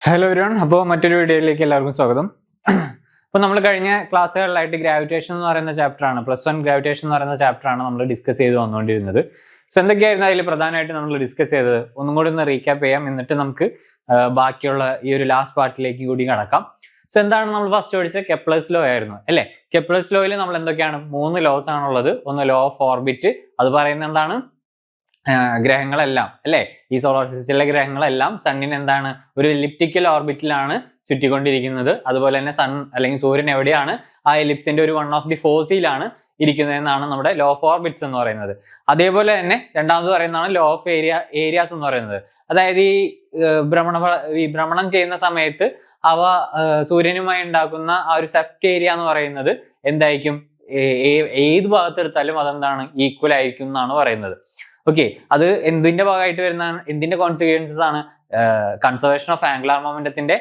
Hello everyone, അപ്പോൾ മറ്റൊരു വീഡിയോയിലേക്ക് എല്ലാവർക്കും സ്വാഗതം. അപ്പോൾ നമ്മൾ കഴിഞ്ഞ ക്ലാസ്സുകളിലായിട്ട് ഗ്രാവിറ്റേഷൻ എന്ന് പറയുന്ന ചാപ്റ്ററാണ്, +1 ഗ്രാവിറ്റേഷൻ എന്ന് പറയുന്ന ചാപ്റ്ററാണ് നമ്മൾ ഡിസ്കസ് ചെയ്ത് വന്നുകൊണ്ടിരുന്നത്. സോ എന്തൊക്കെയായിരുന്നു അതിൽ പ്രധാനമായിട്ട് നമ്മൾ ഡിസ്കസ് ചെയ്തത് ഒന്നും കൂടി ഒന്ന് റീക്യാപ്പ് ചെയ്യാം, എന്നിട്ട് നമുക്ക് ബാക്കിയുള്ള ഈ ഒരു ലാസ്റ്റ് പാർട്ടിലേക്ക് കൂടി കടക്കാം. സോ എന്താണ് നമ്മൾ ഫസ്റ്റ് പഠിച്ചത്? കെപ്ലേഴ്സ് ലോ ആയിരുന്നു അല്ലേ? കെപ്ലേഴ്സ് ലോയിൽ നമ്മൾ എന്തൊക്കെയാണ് 3 ലോസ് ആണുള്ളത്. ഒന്ന് ലോ ഓഫ് ഓർബിറ്റ്, അത് പറയുന്നത് എന്താണ്? ഗ്രഹങ്ങളെല്ലാം അല്ലെ, ഈ സോളാർ സിസ്റ്റത്തിലെ ഗ്രഹങ്ങളെല്ലാം സണ്ണിന് എന്താണ്, ഒരു എലിപ്റ്റിക്കൽ ഓർബിറ്റിലാണ് ചുറ്റിക്കൊണ്ടിരിക്കുന്നത്. അതുപോലെ തന്നെ സൺ അല്ലെങ്കിൽ സൂര്യൻ എവിടെയാണ്, ആ എലിപ്സിന്റെ ഒരു 1 ഓഫ് ദി ഫോഴ്സിലാണ് ഇരിക്കുന്നത് എന്നാണ് നമ്മുടെ ലോ ഓഫ് ഓർബിറ്റ്സ് എന്ന് പറയുന്നത്. അതേപോലെ തന്നെ രണ്ടാമത് പറയുന്നതാണ് ലോ ഓഫ് ഏരിയാസ് എന്ന് പറയുന്നത്. അതായത് ഈ ഭ്രമണം ചെയ്യുന്ന സമയത്ത് അവ സൂര്യനുമായി ഉണ്ടാക്കുന്ന ആ ഒരു സെപ്റ്റ് ഏരിയ എന്ന് പറയുന്നത് എന്തായിരിക്കും, ഏത് ഭാഗത്തെടുത്താലും അതെന്താണ്, ഈക്വൽ ആയിരിക്കും എന്നാണ് പറയുന്നത്. ഓക്കെ, അത് എന്തിന്റെ ഭാഗമായിട്ട് വരുന്നതാണ്, എന്തിന്റെ കോൺസിക്വൻസസ് ആണ്? കൺസർവേഷൻ ഓഫ് ആംഗുലാർ മൊമെന്റത്തിന്റെ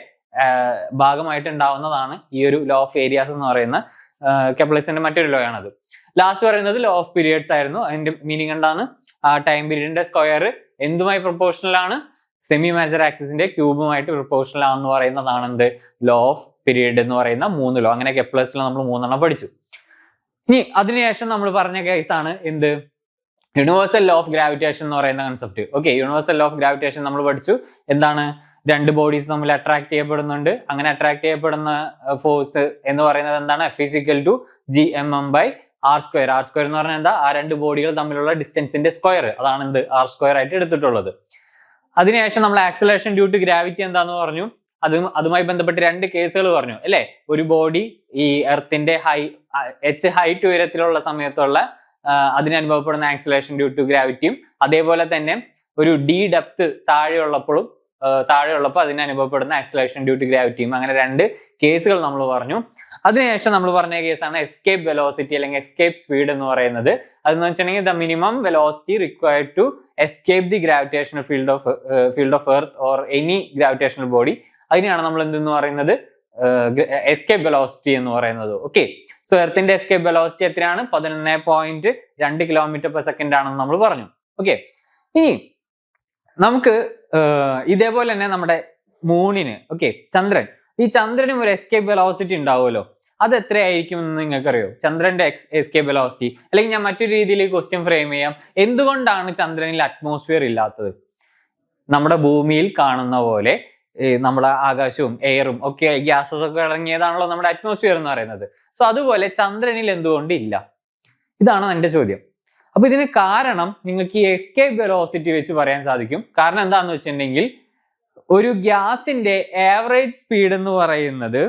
ഭാഗമായിട്ട് ഉണ്ടാവുന്നതാണ് ഈ ഒരു ലോ ഓഫ് ഏരിയാസ് എന്ന് പറയുന്ന കെപ്ലേഴ്സിന്റെ മറ്റൊരു ലോ ആണത്. ലാസ്റ്റ് പറയുന്നത് ലോ ഓഫ് പീരിയഡ്സ് ആയിരുന്നു. അതിന്റെ മീനിങ് എന്താണ്? ടൈം പീരീഡിന്റെ സ്ക്വയർ എന്തുമായി പ്രൊപ്പോർഷണൽ ആണ്? സെമി മേജർ ആക്സിസിന്റെ ക്യൂബുമായിട്ട് പ്രൊപ്പോർഷണൽ ആണെന്ന് പറയുന്നതാണ് എന്ത്, ലോ ഓഫ് പീരിയഡ് എന്ന് പറയുന്ന 3 ലോ. അങ്ങനെ കെപ്ലേഴ്സിൽ നമ്മൾ 3 പഠിച്ചു. ഇനി അതിനുശേഷം നമ്മൾ പറഞ്ഞ കേസാണ് എന്ത്, യൂണിവേഴ്സൽ ലോ ഓഫ് ഗ്രാവിറ്റേഷൻ എന്ന് പറയുന്ന concept. Okay, universal law of gravitation നമ്മൾ പഠിച്ചു. എന്താണ്? 2 ബോഡീസ് തമ്മിൽ അട്രാക്ട് ചെയ്യപ്പെടുന്നുണ്ട്. അങ്ങനെ അട്രാക്ട് ചെയ്യപ്പെടുന്ന ഫോഴ്സ് എന്ന് പറയുന്നത് എന്താണ്? F = Gmm/r². r² എന്ന് പറഞ്ഞാൽ എന്താ? ആ 2 ബോഡികൾ തമ്മിലുള്ള ഡിസ്റ്റൻസിന്റെ സ്ക്വയർ, അതാണ് എന്ത്, r² ആയിട്ട് എടുത്തിട്ടുള്ളത്. അതിനുശേഷം നമ്മൾ ആക്സലറേഷൻ ഡ്യൂ ടു ഗ്രാവിറ്റി എന്താന്ന് പറഞ്ഞു. അതുമായി ബന്ധപ്പെട്ട് 2 കേസുകൾ പറഞ്ഞു അല്ലെ. ഒരു ബോഡി ഈ എർത്തിന്റെ h ഹൈറ്റ് ഉയരത്തിലുള്ള സമയത്തുള്ള അതിനനുഭവപ്പെടുന്ന ആക്സലറേഷൻ ഡ്യൂ ടു ഗ്രാവിറ്റിയും, അതേപോലെ തന്നെ ഒരു d ഡെപ്ത് താഴെയുള്ളപ്പോൾ അതിനനുഭവപ്പെടുന്ന ആക്സലറേഷൻ ഡ്യൂ ടു ഗ്രാവിറ്റിയും. അങ്ങനെ 2 കേസുകൾ നമ്മൾ പറഞ്ഞു. അതിനുശേഷം നമ്മൾ പറഞ്ഞ കേസാണ് എസ്കേപ്പ് വെലോസിറ്റി അല്ലെങ്കിൽ എസ്കേപ്പ് സ്പീഡ് എന്ന് പറയുന്നത്. അതെന്ന് വെച്ചിട്ടുണ്ടെങ്കിൽ the minimum velocity required to escape the gravitational field of Earth or any gravitational body. അതിനെയാണ് നമ്മൾ എന്തെന്ന് പറയുന്നത്, എസ്കേപ്പ് വെലോസിറ്റി എന്ന് പറയുന്നത്. ഓക്കെ, സോ എർത്തിന്റെ എസ്കേപ്പ് വെലോസിറ്റി എത്രയാണ്? 11.2 km/s ആണെന്ന് നമ്മൾ പറഞ്ഞു. ഓക്കെ, ഇനി നമുക്ക് ഇതേപോലെ തന്നെ നമ്മുടെ മൂണിന്, ഓക്കെ, ചന്ദ്രൻ, ഈ ചന്ദ്രനും ഒരു എസ്കേപ്പ് വെലോസിറ്റി ഉണ്ടാവുമല്ലോ. അത് എത്രയായിരിക്കും എന്ന് നിങ്ങൾക്കറിയോ? ചന്ദ്രന്റെ എസ്കേപ്പ് വെലോസിറ്റി, അല്ലെങ്കിൽ ഞാൻ മറ്റൊരു രീതിയിൽ ക്വസ്റ്റ്യൻ ഫ്രെയിം ചെയ്യാം. എന്തുകൊണ്ടാണ് ചന്ദ്രനിൽ അറ്റ്മോസ്ഫിയർ ഇല്ലാത്തത്? നമ്മുടെ ഭൂമിയിൽ കാണുന്ന പോലെ നമ്മുടെ ആകാശവും എയറും ഒക്കെ ഗ്യാസസ് ഒക്കെ അടങ്ങിയതാണല്ലോ നമ്മുടെ അറ്റ്മോസ്ഫിയർ എന്ന് പറയുന്നത്. സോ അതുപോലെ ചന്ദ്രനിൽ എന്തുകൊണ്ട് ഇല്ല? ഇതാണ് എന്റെ ചോദ്യം. അപ്പൊ ഇതിന് കാരണം നിങ്ങൾക്ക് ഈ എസ്കേപ്പ് വെലോസിറ്റി വെച്ച് പറയാൻ സാധിക്കും. കാരണം എന്താണെന്ന് വെച്ചിട്ടുണ്ടെങ്കിൽ ഒരു ഗ്യാസിന്റെ ആവറേജ് സ്പീഡ് എന്ന് പറയുന്നത്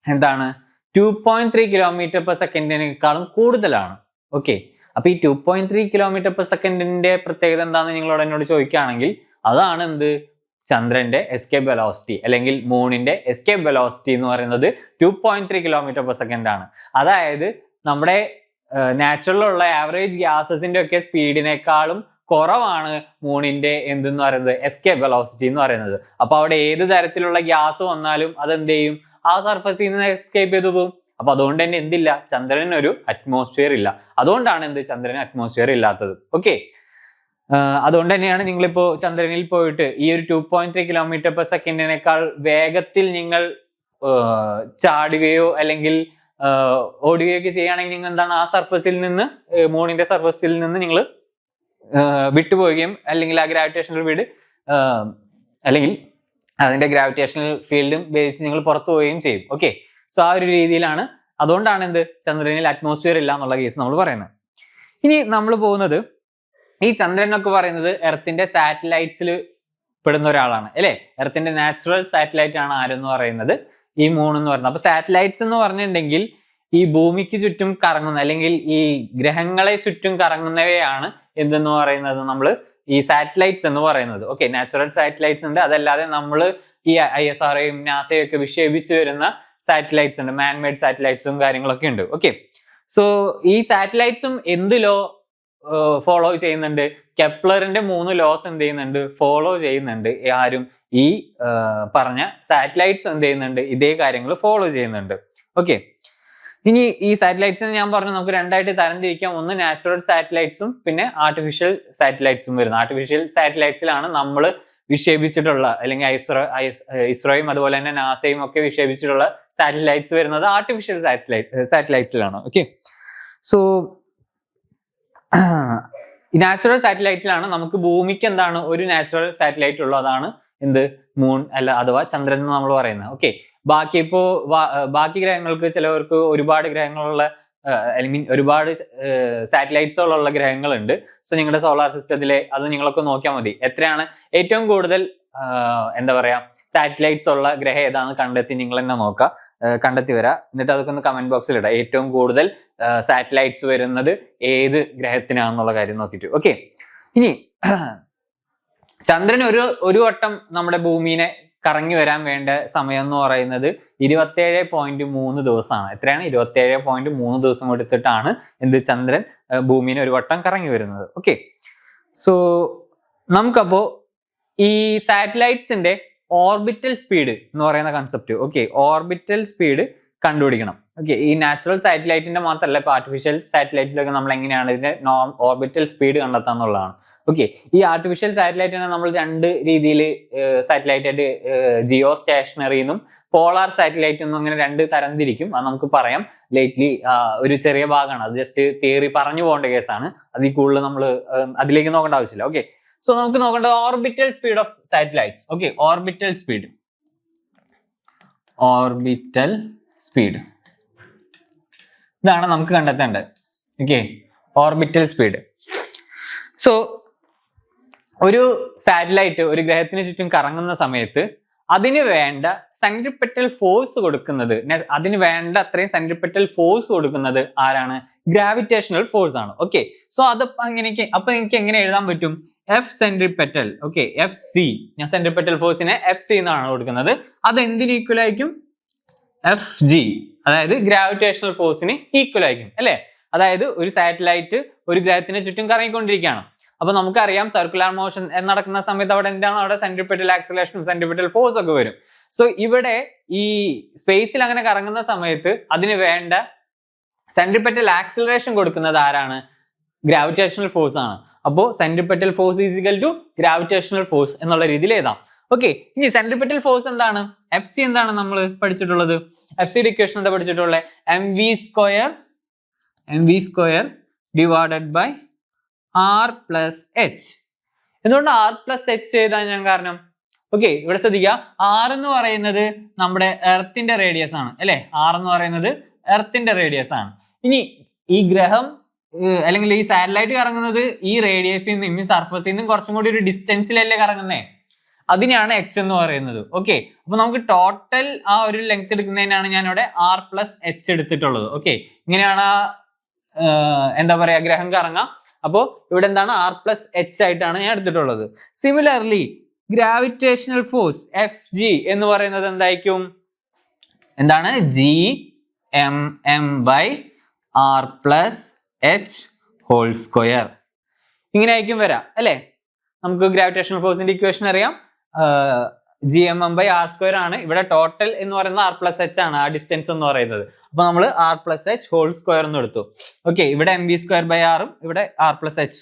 എന്താണ്? 2.3 km/s കൂടുതലാണ്. ഓക്കെ, അപ്പൊ ഈ 2.3 km/s പ്രത്യേകത എന്താണെന്ന് നിങ്ങളോട് എന്നോട് ചോദിക്കുകയാണെങ്കിൽ അതാണ് എന്ത്, ചന്ദ്രന്റെ എസ്കേപ്പ് വെലോസിറ്റി അല്ലെങ്കിൽ മൂണിന്റെ എസ്കേപ്പ് വെലോസിറ്റി എന്ന് പറയുന്നത് 2.3 km/s ആണ്. അതായത് നമ്മുടെ നാച്ചുറലുള്ള ആവറേജ് ഗ്യാസസിന്റെ ഒക്കെ സ്പീഡിനേക്കാളും കുറവാണ് മൂണിന്റെ എന്തെന്ന് പറയുന്നത്, എസ്കേപ്പ് വെലോസിറ്റി എന്ന് പറയുന്നത്. അപ്പൊ അവിടെ ഏത് തരത്തിലുള്ള ഗ്യാസ് വന്നാലും അതെന്ത് ചെയ്യും, ആ സർഫസിൽ നിന്ന് എസ്കേപ്പ് ചെയ്തു പോകും. അപ്പൊ അതുകൊണ്ട് തന്നെ എന്തില്ല, ചന്ദ്രന് ഒരു അറ്റ്മോസ്ഫിയർ ഇല്ല. അതുകൊണ്ടാണ് എന്ത്, ചന്ദ്രന് അറ്റ്മോസ്ഫിയർ ഇല്ലാത്തത്. ഓക്കെ, അതുകൊണ്ട് തന്നെയാണ് നിങ്ങളിപ്പോ ചന്ദ്രനിൽ പോയിട്ട് ഈ ഒരു 2.3 km/s വേഗത്തിൽ നിങ്ങൾ ചാടുകയോ അല്ലെങ്കിൽ ഓടുകയൊക്കെ ചെയ്യുകയാണെങ്കിൽ നിങ്ങൾ എന്താണ്, ആ സർഫസിൽ നിന്ന്, മൂണിന്റെ സർഫസിൽ നിന്ന് നിങ്ങൾ വിട്ടുപോവുകയും അല്ലെങ്കിൽ ആ ഗ്രാവിറ്റേഷണൽ ഫീൽഡ് അല്ലെങ്കിൽ അതിന്റെ ഗ്രാവിറ്റേഷണൽ ഫീൽഡും ബേസിച്ച് നിങ്ങൾ പുറത്തു പോവുകയും ചെയ്യും. ഓക്കെ, സോ ആ ഒരു രീതിയിലാണ്, അതുകൊണ്ടാണ് എന്ത്, ചന്ദ്രനിൽ അറ്റ്മോസ്ഫിയർ ഇല്ല എന്നുള്ള കേസ് നമ്മൾ പറയുന്നത്. ഇനി നമ്മൾ പോകുന്നത്, ഈ ചന്ദ്രൻ എന്നൊക്കെ പറയുന്നത് എർത്തിന്റെ സാറ്റലൈറ്റ്സിൽ പെടുന്ന ഒരാളാണ് അല്ലെ. എർത്തിന്റെ നാച്ചുറൽ സാറ്റലൈറ്റ് ആണ് ആരെന്ന് പറയുന്നത്, ഈ മൂണെന്ന് പറയുന്നത്. അപ്പൊ സാറ്റലൈറ്റ്സ് എന്ന് പറഞ്ഞിട്ടുണ്ടെങ്കിൽ ഈ ഭൂമിക്ക് ചുറ്റും കറങ്ങുന്ന അല്ലെങ്കിൽ ഈ ഗ്രഹങ്ങളെ ചുറ്റും കറങ്ങുന്നവയാണ് എന്തെന്ന് പറയുന്നത്, നമ്മൾ ഈ സാറ്റലൈറ്റ്സ് എന്ന് പറയുന്നത്. ഓക്കെ, നാച്ചുറൽ സാറ്റലൈറ്റ്സ് ഉണ്ട്, അതല്ലാതെ നമ്മൾ ഈ ISROയും നാസയും ഒക്കെ വിക്ഷേപിച്ച് വരുന്ന സാറ്റലൈറ്റ്സ് ഉണ്ട്, മാൻമെയ്ഡ് സാറ്റലൈറ്റ്സും കാര്യങ്ങളൊക്കെ ഉണ്ട്. ഓക്കെ, സോ ഈ സാറ്റലൈറ്റ്സും എന്ത് ലോ ഫോളോ ചെയ്യുന്നുണ്ട്? കെപ്ലറിന്റെ 3 ലോസ് എന്ത് ചെയ്യുന്നുണ്ട്, ഫോളോ ചെയ്യുന്നുണ്ട്. ആരും ഈ പറഞ്ഞ സാറ്റലൈറ്റ്സ് എന്ത് ചെയ്യുന്നുണ്ട്, ഇതേ കാര്യങ്ങൾ ഫോളോ ചെയ്യുന്നുണ്ട്. ഓക്കെ, ഇനി ഈ സാറ്റലൈറ്റ്സിന് ഞാൻ പറഞ്ഞു നമുക്ക് 2 ആയിട്ട് തരംതിരിക്കാം. ഒന്ന് നാച്ചുറൽ സാറ്റലൈറ്റ്സും പിന്നെ ആർട്ടിഫിഷ്യൽ സാറ്റലൈറ്റ്സും വരുന്നത്. ആർട്ടിഫിഷ്യൽ സാറ്റലൈറ്റ്സിലാണ് നമ്മൾ വിക്ഷേപിച്ചിട്ടുള്ള അല്ലെങ്കിൽ ഇസ്രോയും അതുപോലെ തന്നെ നാസയും ഒക്കെ വിക്ഷേപിച്ചിട്ടുള്ള സാറ്റലൈറ്റ്സ് വരുന്നത് ആർട്ടിഫിഷ്യൽ സാറ്റലൈറ്റ്സിലാണ്. ഓക്കെ, സോ നാച്ചുറൽ സാറ്റലൈറ്റിലാണ് നമുക്ക് ഭൂമിക്ക് എന്താണ് ഒരു നാച്ചുറൽ സാറ്റലൈറ്റ് ഉള്ളതാണ് എന്ത് മൂൺ അല്ല അഥവാ ചന്ദ്രൻ എന്ന് നമ്മൾ പറയുന്നത്. ഓക്കെ, ബാക്കി ഗ്രഹങ്ങൾക്ക് ചിലവർക്ക് ഒരുപാട് ഗ്രഹങ്ങളുള്ള ഒരുപാട് സാറ്റലൈറ്റ്സുകളുള്ള ഗ്രഹങ്ങളുണ്ട്. സോ നിങ്ങളുടെ സോളാർ സിസ്റ്റത്തിലെ അത് നിങ്ങളൊക്കെ നോക്കിയാൽ മതി എത്രയാണ് ഏറ്റവും കൂടുതൽ എന്താ പറയാ സാറ്റലൈറ്റ്സ് ഉള്ള ഗ്രഹം ഏതാണെന്ന് കണ്ടെത്തി നിങ്ങൾ തന്നെ നോക്കുക, കണ്ടെത്തി വരാം. എന്നിട്ട് അതൊക്കെ ഒന്ന് കമന്റ് ബോക്സിൽ ഇടാം. ഏറ്റവും കൂടുതൽ സാറ്റലൈറ്റ്സ് വരുന്നത് ഏത് ഗ്രഹത്തിനാണെന്നുള്ള കാര്യം നോക്കിയിട്ട്. ഓക്കെ, ഇനി ചന്ദ്രൻ ഒരു വട്ടം നമ്മുടെ ഭൂമിനെ കറങ്ങി വരാൻ വേണ്ട സമയം എന്ന് പറയുന്നത് 27.3 ദിവസമാണ്. എത്രയാണ്? 27.3 ദിവസം എടുത്തിട്ടാണ് ചന്ദ്രൻ ഭൂമിനെ ഒരു വട്ടം കറങ്ങി വരുന്നത്. ഓക്കെ, സോ നമുക്കപ്പോ ഈ സാറ്റലൈറ്റ്സിന്റെ ഓർബിറ്റൽ സ്പീഡ് എന്ന് പറയുന്ന കൺസെപ്റ്റ്, ഓക്കെ, ഓർബിറ്റൽ സ്പീഡ് കണ്ടുപിടിക്കണം. ഓക്കെ, ഈ നാച്ചുറൽ സാറ്റലൈറ്റിന്റെ മാത്രമല്ല, ഇപ്പൊ ആർട്ടിഫിഷ്യൽ സാറ്റലൈറ്റിലൊക്കെ നമ്മൾ എങ്ങനെയാണ് ഇതിന്റെ ഓർബിറ്റൽ സ്പീഡ് കണ്ടെത്താന്നുള്ളതാണ്. ഓക്കെ, ഈ ആർട്ടിഫിഷ്യൽ സാറ്റലൈറ്റിനെ നമ്മൾ രണ്ട് രീതിയിൽ സാറ്റലൈറ്റ് ആയിട്ട് ജിയോ സ്റ്റേഷനറി എന്നും പോളാർ സാറ്റലൈറ്റ് എന്നും അങ്ങനെ രണ്ട് തരംതിരിക്കും. അത് നമുക്ക് പറയാം ലേറ്റ്ലി. ഒരു ചെറിയ ഭാഗമാണ് അത്, ജസ്റ്റ് തിയറി പറഞ്ഞു പോകേണ്ട കേസാണ്. അതിൽ കൂടുതൽ നമ്മൾ അതിലേക്ക് നോക്കേണ്ട ആവശ്യമില്ല. ഓക്കെ, സോ നമുക്ക് നോക്കേണ്ടത് orbital speed of satellites. Okay, orbital speed ഇതാണ് നമുക്ക് കണ്ടെത്തേണ്ടത്. Okay, orbital speed. സോ ഒരു സാറ്റലൈറ്റ് ഒരു ഗ്രഹത്തിന് ചുറ്റും കറങ്ങുന്ന സമയത്ത് അതിന് വേണ്ട സെൻട്രിപെറ്റൽ ഫോഴ്സ് കൊടുക്കുന്നത്, അതിന് വേണ്ട അത്രയും സെൻട്രിപെറ്റൽ ഫോഴ്സ് കൊടുക്കുന്നത് ആരാണ്? ഗ്രാവിറ്റേഷണൽ ഫോഴ്സ് ആണ്. ഓക്കെ, സോ അത് അപ്പൊ എനിക്ക് എങ്ങനെ എഴുതാൻ പറ്റും? F centripetal. Okay, F C. ഞാൻ സെൻട്രിപെറ്റൽ ഫോഴ്സിനെ എഫ് സി എന്നാണ് കൊടുക്കുന്നത്. അത് എന്തിന് ഈക്വൽ ആയിരിക്കും? എഫ് ജി, അതായത് ഗ്രാവിറ്റേഷണൽ ഫോഴ്സിന് ഈക്വൽ ആയിരിക്കും അല്ലെ? അതായത് ഒരു സാറ്റലൈറ്റ് ഒരു ഗ്രഹത്തിന് ചുറ്റും കറങ്ങിക്കൊണ്ടിരിക്കുകയാണ്. അപ്പൊ നമുക്കറിയാം സർക്കുലർ മോഷൻ നടക്കുന്ന സമയത്ത് അവിടെ എന്താണ്? അവിടെ സെൻട്രിപെറ്റൽ ആക്സിലറേഷനും സെൻട്രിപെറ്റൽ ഫോഴ്സ് ഒക്കെ വരും. സോ ഇവിടെ ഈ സ്പേസിൽ അങ്ങനെ കറങ്ങുന്ന സമയത്ത് അതിന് വേണ്ട സെൻട്രിപെറ്റൽ ആക്സിലറേഷൻ കൊടുക്കുന്നത് ആരാണ്? ഗ്രാവിറ്റേഷണൽ ഫോഴ്സ് ആണ്. അപ്പോൾ centripetal force is equal to gravitational force എന്നുള്ള രീതിയിൽ എഴുതാം. ഓക്കെ, ഇനി സെൻട്രിപെറ്റൽ ഫോഴ്സ് എന്താണ്? എഫ് സി എന്താണ് നമ്മൾ പഠിച്ചിട്ടുള്ളത്? എഫ് സിയുടെ ഇക്വേഷൻ എന്താ പഠിച്ചിട്ടുള്ളത്? M V square divided by R plus H. എന്തുകൊണ്ട് ആർ പ്ലസ് എച്ച് എഴുതാൻ ഞാൻ കാരണം? ഓക്കെ, ഇവിടെ ശ്രദ്ധിക്കുക, ആർ എന്ന് പറയുന്നത് നമ്മുടെ എർത്തിന്റെ റേഡിയസ് ആണ് അല്ലെ? ആർ എന്ന് പറയുന്നത് എർത്തിന്റെ റേഡിയസ് ആണ്. ഇനി ഈ ഗ്രഹം അല്ലെങ്കിൽ ഈ സാറ്റലൈറ്റ് കറങ്ങുന്നത് ഈ റേഡിയസിൽ നിന്നും ഈ സർഫസിൽ നിന്നും കുറച്ചും കൂടി ഒരു ഡിസ്റ്റൻസിലല്ലേ കറങ്ങുന്നേ? അതിനെയാണ് എച്ച് എന്ന് പറയുന്നത്. ഓക്കെ, അപ്പൊ നമുക്ക് ടോട്ടൽ ആ ഒരു ലെങ്ത് എടുക്കുന്നതിനാണ് ഞാൻ ഇവിടെ ആർ പ്ലസ് എച്ച് എടുത്തിട്ടുള്ളത്. ഓക്കെ, ഇങ്ങനെയാണ് എന്താ പറയാ ഗ്രഹം കറങ്ങാം. അപ്പോ ഇവിടെ എന്താണ്? ആർ പ്ലസ് എച്ച് ആയിട്ടാണ് ഞാൻ എടുത്തിട്ടുള്ളത്. Similarly gravitational force F G എന്ന് പറയുന്നത് എന്തായിരിക്കും? എന്താണ്? G M M by R plus H whole square. ഇങ്ങനെ ആയിരിക്കും വരാം അല്ലെ? നമുക്ക് ഗ്രാവിറ്റേഷണൽ ഫോഴ്സിന്റെ ഇക്വേഷൻ അറിയാം. G M M by R square ആണ്. ഇവിടെ ടോട്ടൽ എന്ന് പറയുന്നത് ആർ പ്ലസ് എച്ച് ആണ്, ആ ഡിസ്റ്റൻസ് എന്ന് പറയുന്നത്. അപ്പൊ നമ്മൾ R plus H whole square എന്ന് എടുത്തു. ഓക്കെ, ഇവിടെ എം വി സ്ക്വയർ ബൈ ആറും ഇവിടെ ആർ പ്ലസ് എച്ച്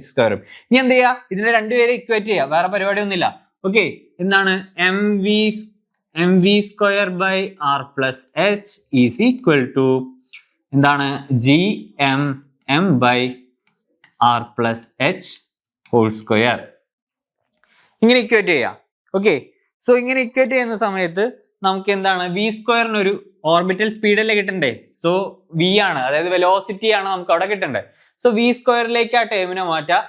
സ്ക്വയറും. ഇനി എന്ത് ചെയ്യാ? ഇതിനെ രണ്ടുപേരെ ഇക്വേറ്റ് ചെയ്യാം, വേറെ പരിപാടി ഒന്നുമില്ല. ഓക്കെ, എന്താണ്? M V square by R plus H is equal to എന്താണ്? G M M by R plus H whole square. ഇങ്ങനെ ഇക്വേറ്റ് ചെയ്യാം. ഓക്കെ, സോ ഇങ്ങനെ ഇക്വേറ്റ് ചെയ്യുന്ന സമയത്ത് നമുക്ക് എന്താണ്? വി സ്ക്വയറിന് ഒരു ഓർബിറ്റൽ സ്പീഡ് അല്ലേ കിട്ടണ്ടേ? സോ വി ആണ്, അതായത് വെലോസിറ്റി ആണ് നമുക്ക് അവിടെ കിട്ടണ്ടേ. സോ വി സ്ക്വയറിലേക്ക് ആ ടേമിനെ മാറ്റാം.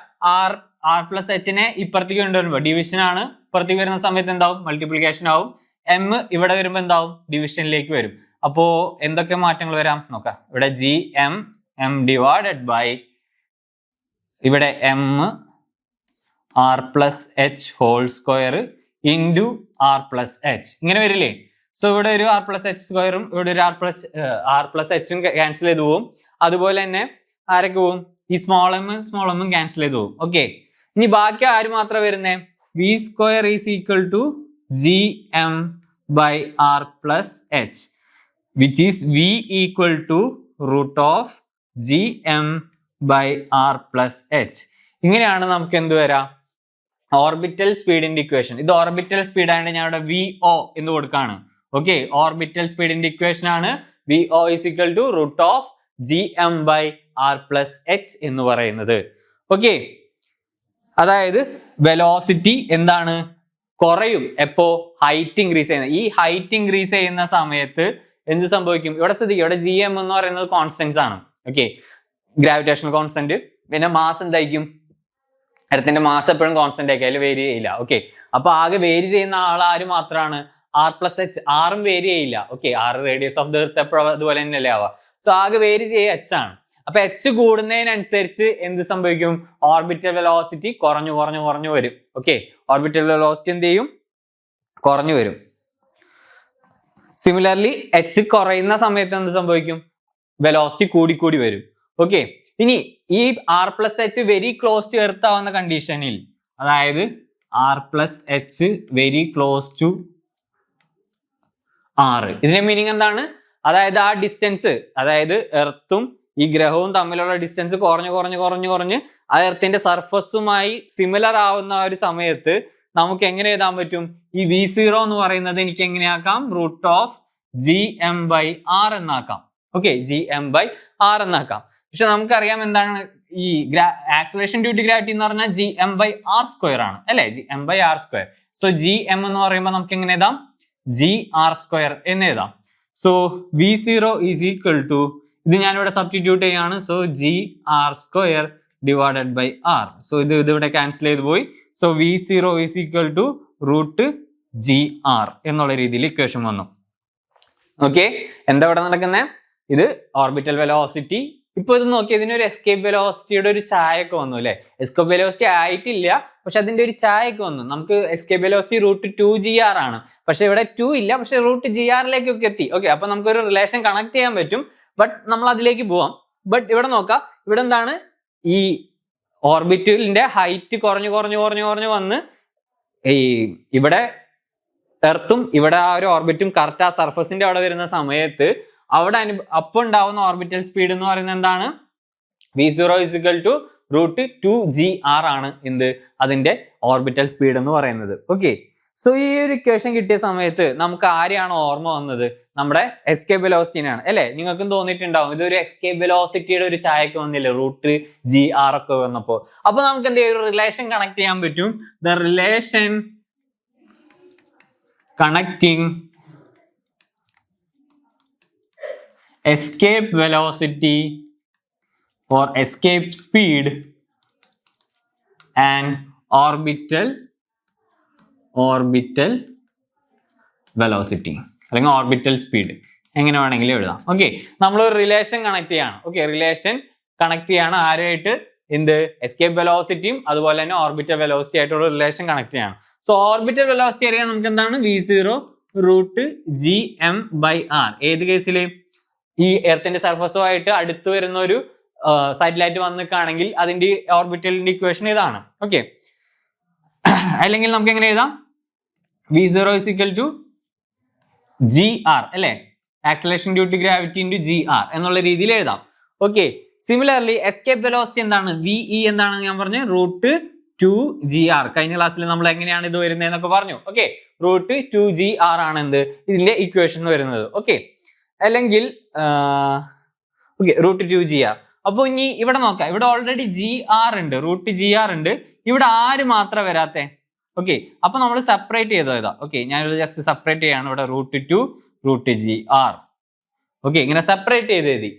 ആർ പ്ലസ് എച്ചിനെ ഇപ്പുറത്തേക്ക് കൊണ്ടുവരുമ്പോൾ ഡിവിഷൻ ആണ്, ഇപ്പുറത്തേക്ക് വരുന്ന സമയത്ത് എന്താവും? മൾട്ടിപ്ലിക്കേഷൻ ആവും. എം ഇവിടെ വരുമ്പോൾ എന്താവും? ഡിവിഷനിലേക്ക് വരും. അപ്പോ എന്തൊക്കെ മാറ്റങ്ങൾ വരാം നോക്കാം. ഇവിടെ ജി എം ഡിവൈഡഡ് ബൈ ഇവിടെ M R plus H whole square into R plus H ഇങ്ങനെ വരില്ലേ? സോ ഇവിടെ ഒരു ആർ പ്ലസ് എച്ച് സ്ക്വയറും ഇവിടെ ഒരു ആർ പ്ലസ് എച്ചും ക്യാൻസൽ ചെയ്ത് പോവും. അതുപോലെ തന്നെ ആരൊക്കെ പോവും? ഈ സ്മോൾ എമ്മും ക്യാൻസൽ ചെയ്ത് പോവും. ഓക്കെ, ഇനി ബാക്കി ആര് മാത്രം വരുന്നേ? V square is equal to G M by R plus H which is V equal to root of G M by R plus H. ഇങ്ങനെയാണ് നമുക്ക് എന്ത് വരാം? ഓർബിറ്റൽ സ്പീഡിന്റെ ഇക്വേഷൻ. ഇത് ഓർബിറ്റൽ സ്പീഡ് ആയതുകൊണ്ട് ഞാൻ ഇവിടെ VO എന്ന് കൊടുക്കാണ്. ഓക്കെ, ഓർബിറ്റൽ സ്പീഡിന്റെ ഇക്വേഷൻ ആണ് VO is equal to root of gm by r plus h എന്ന് പറയുന്നത്. ഓക്കെ, അതായത് വെലോസിറ്റി എന്താണ്, കുറയും എപ്പോ ഹൈറ്റ് ഇൻക്രീസ് ചെയ്യുന്നത്. ഈ ഹൈറ്റ് ഇൻക്രീസ് ചെയ്യുന്ന സമയത്ത് എന്ത് സംഭവിക്കും? ഇവിടെ ശ്രദ്ധിക്കുക, ഇവിടെ gm എന്ന് പറയുന്നത് കോൺസ്റ്റന്റ്സ് ആണ്. Okay, gravitational constant. പിന്നെ മാസ് എന്തായിരിക്കും? എർത്തിന്റെ മാസ് എപ്പോഴും കോൺസ്റ്റന്റ് ആയിരിക്കും, അതിൽ വേരി ചെയ്യില്ല. ഓക്കെ, അപ്പൊ ആകെ വേരി ചെയ്യുന്ന ആൾ ആര് മാത്രമാണ്? r plus h. ആറും വേരി ചെയ്യില്ല. Okay, r radius of the earth എപ്പോഴും അതുപോലെ തന്നെയല്ലേ ആവുക. സോ ആകെ വേരി ചെയ്യുക h ആണ്. അപ്പൊ h കൂടുന്നതിനനുസരിച്ച് എന്ത് സംഭവിക്കും? ഓർബിറ്റൽ വെലോസിറ്റി കുറഞ്ഞു കുറഞ്ഞു കുറഞ്ഞു വരും. ഓക്കെ, ഓർബിറ്റൽ വെലോസിറ്റി എന്ത് ചെയ്യും? കുറഞ്ഞു വരും. സിമിലർലി h കുറയുന്ന സമയത്ത് എന്ത് സംഭവിക്കും? വെലോസിറ്റി കൂടിക്കൂടി വരും. ഓക്കെ, ഇനി ഈ r plus h very close to earth ആവുന്ന കണ്ടീഷനിൽ, അതായത് r plus h very close to r, ഇതിന്റെ മീനിങ് എന്താണ്? അതായത് ആ ഡിസ്റ്റൻസ്, അതായത് എർത്തും ഈ ഗ്രഹവും തമ്മിലുള്ള ഡിസ്റ്റൻസ് കുറഞ്ഞു കുറഞ്ഞു കുറഞ്ഞു കുറഞ്ഞ് ആ എർത്തിന്റെ സർഫസുമായി സിമിലർ ആവുന്ന ഒരു സമയത്ത് നമുക്ക് എങ്ങനെ എഴുതാൻ പറ്റും? ഈ V0 എന്ന് പറയുന്നത് എനിക്ക് എങ്ങനെയാക്കാം? റൂട്ട് ഓഫ് gm/r എന്നാക്കാം. ഓക്കെ, gm/r എന്നാക്കാം. പക്ഷെ നമുക്കറിയാം എന്താണ് ഈ ആക്സലറേഷൻ ഡ്യൂ ടു ഗ്രാവിറ്റി എന്ന് പറഞ്ഞാൽ gm/r² ആണ്, അല്ലെ? gm/r². സോ gm എന്ന് പറയുമ്പോൾ നമുക്ക് എങ്ങനെ എഴുതാം? gr² എന്ന് എഴുതാം. So V0 is equal to, ഇത് ഞാനിവിടെ സബ്സ്റ്റിറ്റ്യൂട്ട് ചെയ്യാണ്. So gr² divided by r. So ഇതിവിടെ ക്യാൻസൽ ചെയ്ത് പോയി. So V0 is equal to root gr എന്നുള്ള രീതിയിൽ ഇക്വേഷൻ വന്നു. ഓക്കെ, എന്താ ഇവിടെ നടക്കുന്നത്? ഇത് ഓർബിറ്റൽ വെലോസിറ്റി. ഇപ്പൊ ഇത് നോക്കി, ഇതിനൊരു എസ്കേപ്പ് വെലോസിറ്റിയുടെ ഒരു ചായൊക്കെ വന്നു, അല്ലെ? എസ്കേപ്പ് വെലോസിറ്റി ആയിട്ടില്ല, പക്ഷെ അതിന്റെ ഒരു ചായൊക്കെ വന്നു. നമുക്ക് എസ്കേപ്പ് വെലോസിറ്റി റൂട്ട് 2gr ആണ്, പക്ഷെ ഇവിടെ 2 ഇല്ല, പക്ഷെ റൂട്ട് gr-ലേക്കൊക്കെ എത്തി. ഓക്കെ, അപ്പൊ നമുക്കൊരു റിലേഷൻ കണക്ട് ചെയ്യാൻ പറ്റും. ബട്ട് നമ്മൾ അതിലേക്ക് പോവാം. ബട്ട് ഇവിടെ നോക്കാം, ഇവിടെ എന്താണ്? ഈ ഓർബിറ്റലിന്റെ ഹൈറ്റ് കുറഞ്ഞു കുറഞ്ഞു കുറഞ്ഞു കുറഞ്ഞു വന്ന് ഇവിടെ എർത്തും ഇവിടെ ആ ഒരു ഓർബിറ്റും കറക്റ്റ് ആ സർഫസിന്റെ അവിടെ വരുന്ന സമയത്ത് അവിടെ അപ്പൊ ഉണ്ടാവുന്ന ഓർബിറ്റൽ സ്പീഡ് എന്ന് പറയുന്നത് എന്താണ്? V0 is equal to root 2gr ആണ് എന്ത്? അതിന്റെ ഓർബിറ്റൽ സ്പീഡ് എന്ന് പറയുന്നത്. ഓക്കെ, സോ ഈ ഒരു ഇക്വേഷൻ കിട്ടിയ സമയത്ത് നമുക്ക് ആരെയാണ് ഓർമ്മ വന്നത്? നമ്മുടെ എസ്കേപ്പ് വെലോസിറ്റിനാണ്, അല്ലെ? നിങ്ങൾക്കും തോന്നിയിട്ടുണ്ടാവും ഇതൊരു എസ്കേപ്പ് വെലോസിറ്റിയുടെ ഒരു ചായക്ക് വന്നില്ലേ, റൂട്ട് gr ഒക്കെ വന്നപ്പോ. അപ്പൊ നമുക്ക് എന്ത് ചെയ്യും? ഒരു റിലേഷൻ കണക്ട് ചെയ്യാൻ പറ്റും. The relation connecting escape velocity or escape speed and orbital velocity അല്ലെങ്കിൽ ഓർബിറ്റൽ സ്പീഡ് എങ്ങനെ വേണമെങ്കിലും എഴുതാം. ഓക്കെ, നമ്മൾ ഒരു റിലേഷൻ കണക്ട് ചെയ്യാണ്. ഓക്കെ, റിലേഷൻ കണക്ട് ചെയ്യാണ് ആരുമായിട്ട്? എന്ത്? എസ്കേപ്പ് വെലോസിറ്റിയും അതുപോലെ തന്നെ ഓർബിറ്റൽ വെലോസിറ്റി ആയിട്ടുള്ള റിലേഷൻ കണക്ട് ചെയ്യാണ്. സോ ഓർബിറ്റൽ വെലോസിറ്റി അറിയാൻ നമുക്ക് എന്താണ്? V0 root gm/r. ഏത് കേസിൽ? ഈ എർത്തിന്റെ സർഫസുമായിട്ട് അടുത്ത് വരുന്ന ഒരു സാറ്റലൈറ്റ് വന്ന് നിൽക്കുകയാണെങ്കിൽ അതിന്റെ ഓർബിറ്റലിന്റെ ഇക്വേഷൻ ഇതാണ്. ഓക്കെ, അല്ലെങ്കിൽ നമുക്ക് എങ്ങനെ എഴുതാം? V0 is equal to gr, അല്ലെ? Acceleration due to gravity into gr എന്നുള്ള രീതിയിൽ എഴുതാം. ഓക്കെ, സിമിലർലി എസ്കേപ്പ് വെലോസിറ്റി എന്താണ്? VE എന്താണ് ഞാൻ പറഞ്ഞു? Root 2gr. കഴിഞ്ഞ ക്ലാസ്സിൽ നമ്മൾ എങ്ങനെയാണ് ഇത് വരുന്നതെന്നൊക്കെ പറഞ്ഞു. ഓക്കെ, റൂട്ട് 2gr ആണ് എന്ത്? ഇതിന്റെ ഇക്വേഷൻ വരുന്നത്. ഓക്കെ, അല്ലെങ്കിൽ റൂട്ട് 2gr. അപ്പൊ ഇനി ഇവിടെ നോക്കാം, ഇവിടെ ഓൾറെഡി gr ഉണ്ട്, റൂട്ട് gr ഉണ്ട്. ഇവിടെ ആര് മാത്രം വരാത്തെ? ഓക്കെ, അപ്പൊ നമ്മൾ സെപ്പറേറ്റ് ചെയ്തോ ഇതാ. ഓക്കെ, ഞാനിവിടെ ജസ്റ്റ് സെപ്പറേറ്റ് ചെയ്യാണ്. ഇവിടെ റൂട്ട് 2 റൂട്ട് gr. ഓക്കെ, ഇങ്ങനെ സെപ്പറേറ്റ് ചെയ്ത് എഴുതി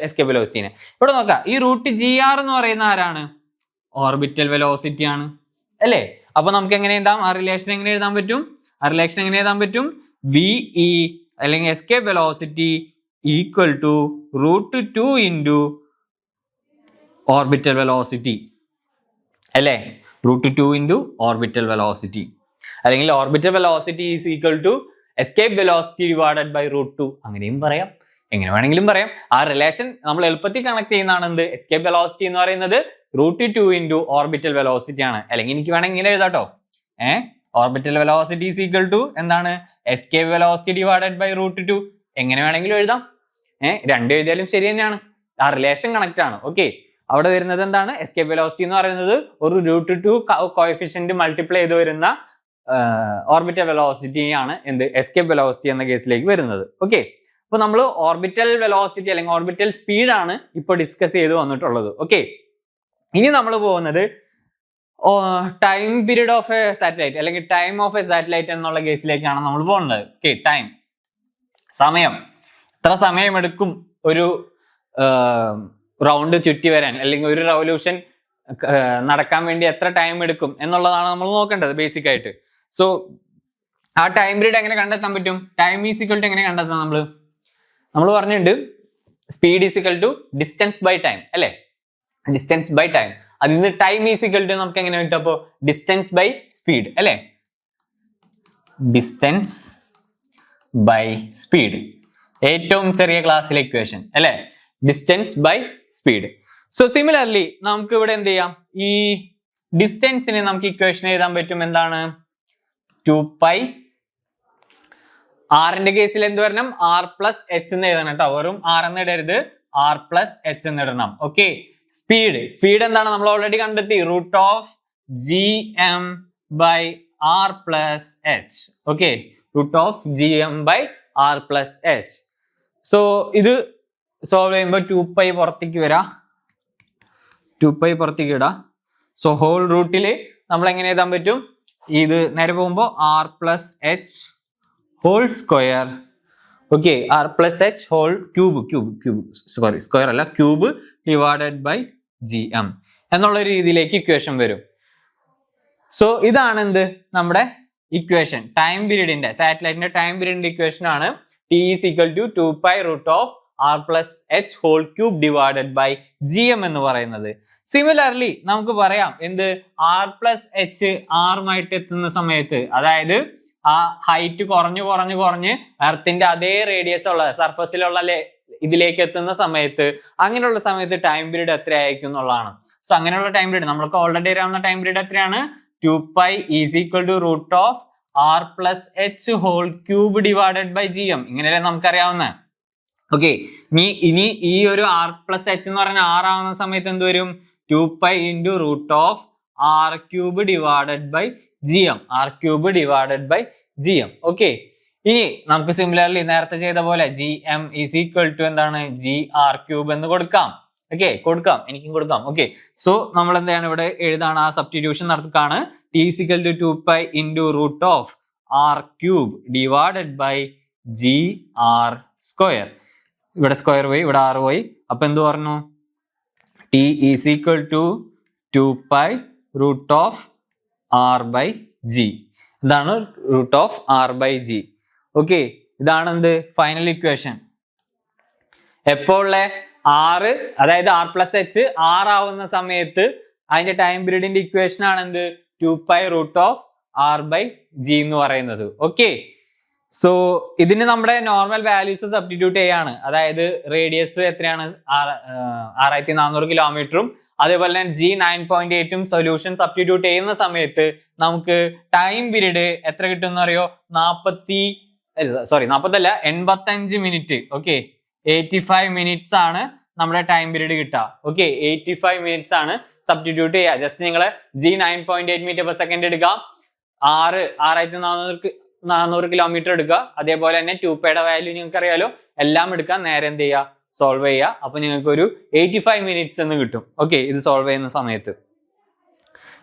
എസ്കേപ്പ് വെലോസിറ്റിനെ. ഇവിടെ നോക്കാം, ഈ റൂട്ട് gr എന്ന് പറയുന്ന ആരാണ്? ഓർബിറ്റൽ വെലോസിറ്റി ആണ്, അല്ലേ? അപ്പൊ നമുക്ക് എങ്ങനെ എഴുതാം? ആ റിലേഷൻ എങ്ങനെ എഴുതാൻ പറ്റും? VE അല്ലെങ്കിൽ escape velocity equal to root 2 into orbital velocity, അല്ലേ? റൂട്ട് 2 ഇൻറ്റു ഓർബിറ്റൽ വെലോസിറ്റി, അല്ലെങ്കിൽ orbital velocity is equal to escape velocity divided by root 2. അങ്ങനെയും പറയാം, എങ്ങനെ വേണമെങ്കിലും പറയാം. ആ റിലേഷൻ നമ്മൾ എളുപ്പത്തിൽ കണക്ട് ചെയ്യുന്നതാണ് എന്ത്? എസ്കേപ്പ് വെലോസിറ്റി എന്ന് പറയുന്നത് റൂട്ട് 2 ഇൻറ്റു ഓർബിറ്റൽ വെലോസിറ്റി ആണ്. അല്ലെങ്കിൽ എനിക്ക് വേണമെങ്കിൽ ഇങ്ങനെ എഴുതാട്ടോ. Orbital velocity is equal to എന്താണ്? Escape velocity divided by root 2. എങ്ങനെ വേണമെങ്കിലും എഴുതാം. രണ്ടും എഴുതിയാലും ശരി തന്നെയാണ്, ആ റിലേഷൻ കണക്ട് ആണ്. ഓക്കെ, അവിടെ വരുന്നത് എന്താണ്? എസ്കേപ്പ് വെലോസിറ്റി എന്ന് പറയുന്നത് ഒരു √2 കോഎഫിഷ്യന്റ് മൾട്ടിപ്ലൈ ചെയ്ത് വരുന്ന ഓർബിറ്റൽ വെലോസിറ്റിയാണ് എന്ത്? എസ്കേപ്പ് വെലോസിറ്റി എന്ന കേസിലേക്ക് വരുന്നത്. ഓക്കെ, അപ്പൊ നമ്മൾ ഓർബിറ്റൽ വെലോസിറ്റി അല്ലെങ്കിൽ ഓർബിറ്റൽ സ്പീഡ് ആണ് ഇപ്പോൾ ഡിസ്കസ് ചെയ്ത് വന്നിട്ടുള്ളത്. ഓക്കെ, ഇനി നമ്മൾ പോകുന്നത് time period of A satellite അല്ലെങ്കിൽ ടൈം ഓഫ് എ സാറ്റലൈറ്റ് എന്നുള്ള കേസിലേക്കാണ് നമ്മൾ പോകുന്നത്. ഓക്കെ, ടൈം, സമയം, എത്ര സമയം എടുക്കും ഒരു റൗണ്ട് ചുറ്റി വരാൻ അല്ലെങ്കിൽ ഒരു റവല്യൂഷൻ നടക്കാൻ വേണ്ടി എത്ര ടൈം എടുക്കും എന്നുള്ളതാണ് നമ്മൾ നോക്കേണ്ടത് ബേസിക് ആയിട്ട്. സോ ആ ടൈം പീരീഡ് എങ്ങനെ കണ്ടെത്താൻ പറ്റും? ടൈം ഈസ് ഈക്വൽ ടു എങ്ങനെ കണ്ടെത്താം? നമ്മൾ പറഞ്ഞിട്ടുണ്ട് speed is equal to distance by time അല്ലെ? Distance by time. അതിൽ നിന്ന് ടൈം ഈസ് ഈക്വൽ ടു നമുക്ക് എങ്ങനെ കിട്ടും? അപ്പോ ഡിസ്റ്റൻസ് ബൈ സ്പീഡ് അല്ലെ? ഡിസ്റ്റൻസ് ബൈ സ്പീഡ്, ഏറ്റവും ചെറിയ ക്ലാസ്സിലെ ഇക്വേഷൻ അല്ലെ? Distance by speed. So similarly നമുക്ക് ഇവിടെ എന്ത് ചെയ്യാം? ഈ ഡിസ്റ്റൻസിന് നമുക്ക് ഇക്വേഷൻ എഴുതാൻ പറ്റും. എന്താണ്? 2π. ആറിന്റെ കേസിൽ എന്ത് വരണം? r പ്ലസ് എച്ച് എന്ന് എഴുതണം കേട്ടോ. വെറും r എന്ന് ഇടരുത്, r പ്ലസ് എച്ച് എന്ന് ഇടണം. ഓക്കെ, സ്പീഡ് എന്താണ്? നമ്മൾ ഓൾറെഡി കണ്ടെത്തി, √gm by r plus H. Okay, √gm by r plus H. So ഇത് സോൾവ് ചെയ്യുമ്പോൾ 2π പുറത്തേക്ക് വരാം, 2π പുറത്തേക്ക് ഇടാം. സോ ഹോൾ റൂട്ടില് നമ്മൾ എങ്ങനെ എഴുതാൻ പറ്റും? ഇത് നേരെ പോകുമ്പോൾ r plus H whole square. Okay, r plus H whole cube sorry square അല്ല, ക്യൂബ് ഡിവൈഡഡ് ബൈ gm എന്നുള്ള രീതിയിലേക്ക് ഇക്വേഷൻ വരും. സോ ഇതാണ് എന്ത്? നമ്മുടെ ഇക്വേഷൻ, ടൈം പീരീഡിന്റെ, സാറ്റലൈറ്റിന്റെ ടൈം പീരീഡിന്റെ ഇക്വേഷൻ ആണ് t is equal to 2π √r plus H whole cube divided by gm എന്ന് പറയുന്നത്. സിമിലർലി നമുക്ക് പറയാം എന്ത്? r പ്ലസ് എച്ച് ആറുമായിട്ട് എത്തുന്ന സമയത്ത്, അതായത് ആ ഹൈറ്റ് കുറഞ്ഞ് എർത്തിന്റെ അതേ റേഡിയസ് ഉള്ള സർഫസിലുള്ള ഇതിലേക്ക് എത്തുന്ന സമയത്ത്, അങ്ങനെയുള്ള സമയത്ത് ടൈം പീരീഡ് എത്രയായിരിക്കും എന്നുള്ളതാണ്. സോ അങ്ങനെയുള്ള ടൈം പീരീഡ് നമ്മൾക്ക് ഓൾറെഡി അറിയാവുന്ന ടൈം പീരീഡ് എത്രയാണ്? 2π is equal to √r plus H whole cube divided by gm. ഇങ്ങനെയല്ലേ നമുക്കറിയാവുന്ന. ഓക്കെ, ഇനി ഈ ഒരു r പ്ലസ് എച്ച് എന്ന് പറഞ്ഞാൽ 6 ആവുന്ന സമയത്ത് എന്ത് വരും? 2π into √r cube divided by gm, r cube divided by gm. Okay, ഇനി നമുക്ക് സിമിലർലി നേരത്തെ ചെയ്ത പോലെ gm ഈസ് ഈക്വൽ ടു എന്താണ്? gr ക്യൂബ് എന്ന് കൊടുക്കാം. ഓക്കെ, എനിക്കും കൊടുക്കാം. ഓക്കെ, സോ നമ്മൾ എന്താണ് ഇവിടെ എഴുതാണ്? ആ സബ്സ്റ്റിറ്റ്യൂഷൻ നടത്തുകയാണ്. t is equal to 2π into √r cube divided by gr square. ഇവിടെ സ്ക്വയർ പോയി, ഇവിടെ r പോയി. അപ്പൊ എന്ത് പറഞ്ഞു? t is equal to 2π √r by g. ഇതാണ് √r ബൈ g. ഓക്കെ, ഇതാണ് എന്ത്? Final equation. എപ്പോൾ r, അതായത് r പ്ലസ് എച്ച് 6 ആവുന്ന സമയത്ത് അതിന്റെ ടൈം പീരീഡിന്റെ ഇക്വേഷൻ ആണ് എന്ത്? 2π √r ബൈ g എന്ന് പറയുന്നത്. ഓക്കെ, സോ ഇതിന് നമ്മുടെ നോർമൽ വാല്യൂസ് സബ്സ്റ്റിറ്റ്യൂട്ട് ചെയ്യാണ്. അതായത് റേഡിയസ് എത്രയാണ്? 6400 കിലോമീറ്ററും അതേപോലെ തന്നെ g 9.8ഉം സൊല്യൂഷൻ സബ്സ്റ്റിറ്റ്യൂട്ട് ചെയ്യുന്ന സമയത്ത് നമുക്ക് ടൈം പീരീഡ് എത്ര കിട്ടുമെന്ന് അറിയോ? 85 മിനിറ്റ്. ഓക്കെ, 85 മിനിറ്റ്സ് ആണ് നമ്മുടെ ടൈം പീരീഡ് കിട്ടുക. ഓക്കെ, 85 മിനിറ്റ്സ് ആണ് സബ്സ്റ്റിറ്റ്യൂട്ട് ചെയ്യുക. ജസ്റ്റ് നിങ്ങൾ g 9.8 മീറ്റർ പെർ സെക്കൻഡ് എടുക്കാം, 6400 കിലോമീറ്റർ എടുക്കുക. അതേപോലെ തന്നെ 2πയുടെ വാല്യൂ നിങ്ങൾക്ക് അറിയാലോ, എല്ലാം എടുക്കാം. നേരെ എന്ത് ചെയ്യുക? സോൾവ് ചെയ്യുക. അപ്പൊ നിങ്ങൾക്ക് ഒരു 85 മിനിറ്റ്സ് എന്ന് കിട്ടും. ഓക്കെ, ഇത് സോൾവ് ചെയ്യുന്ന സമയത്ത്.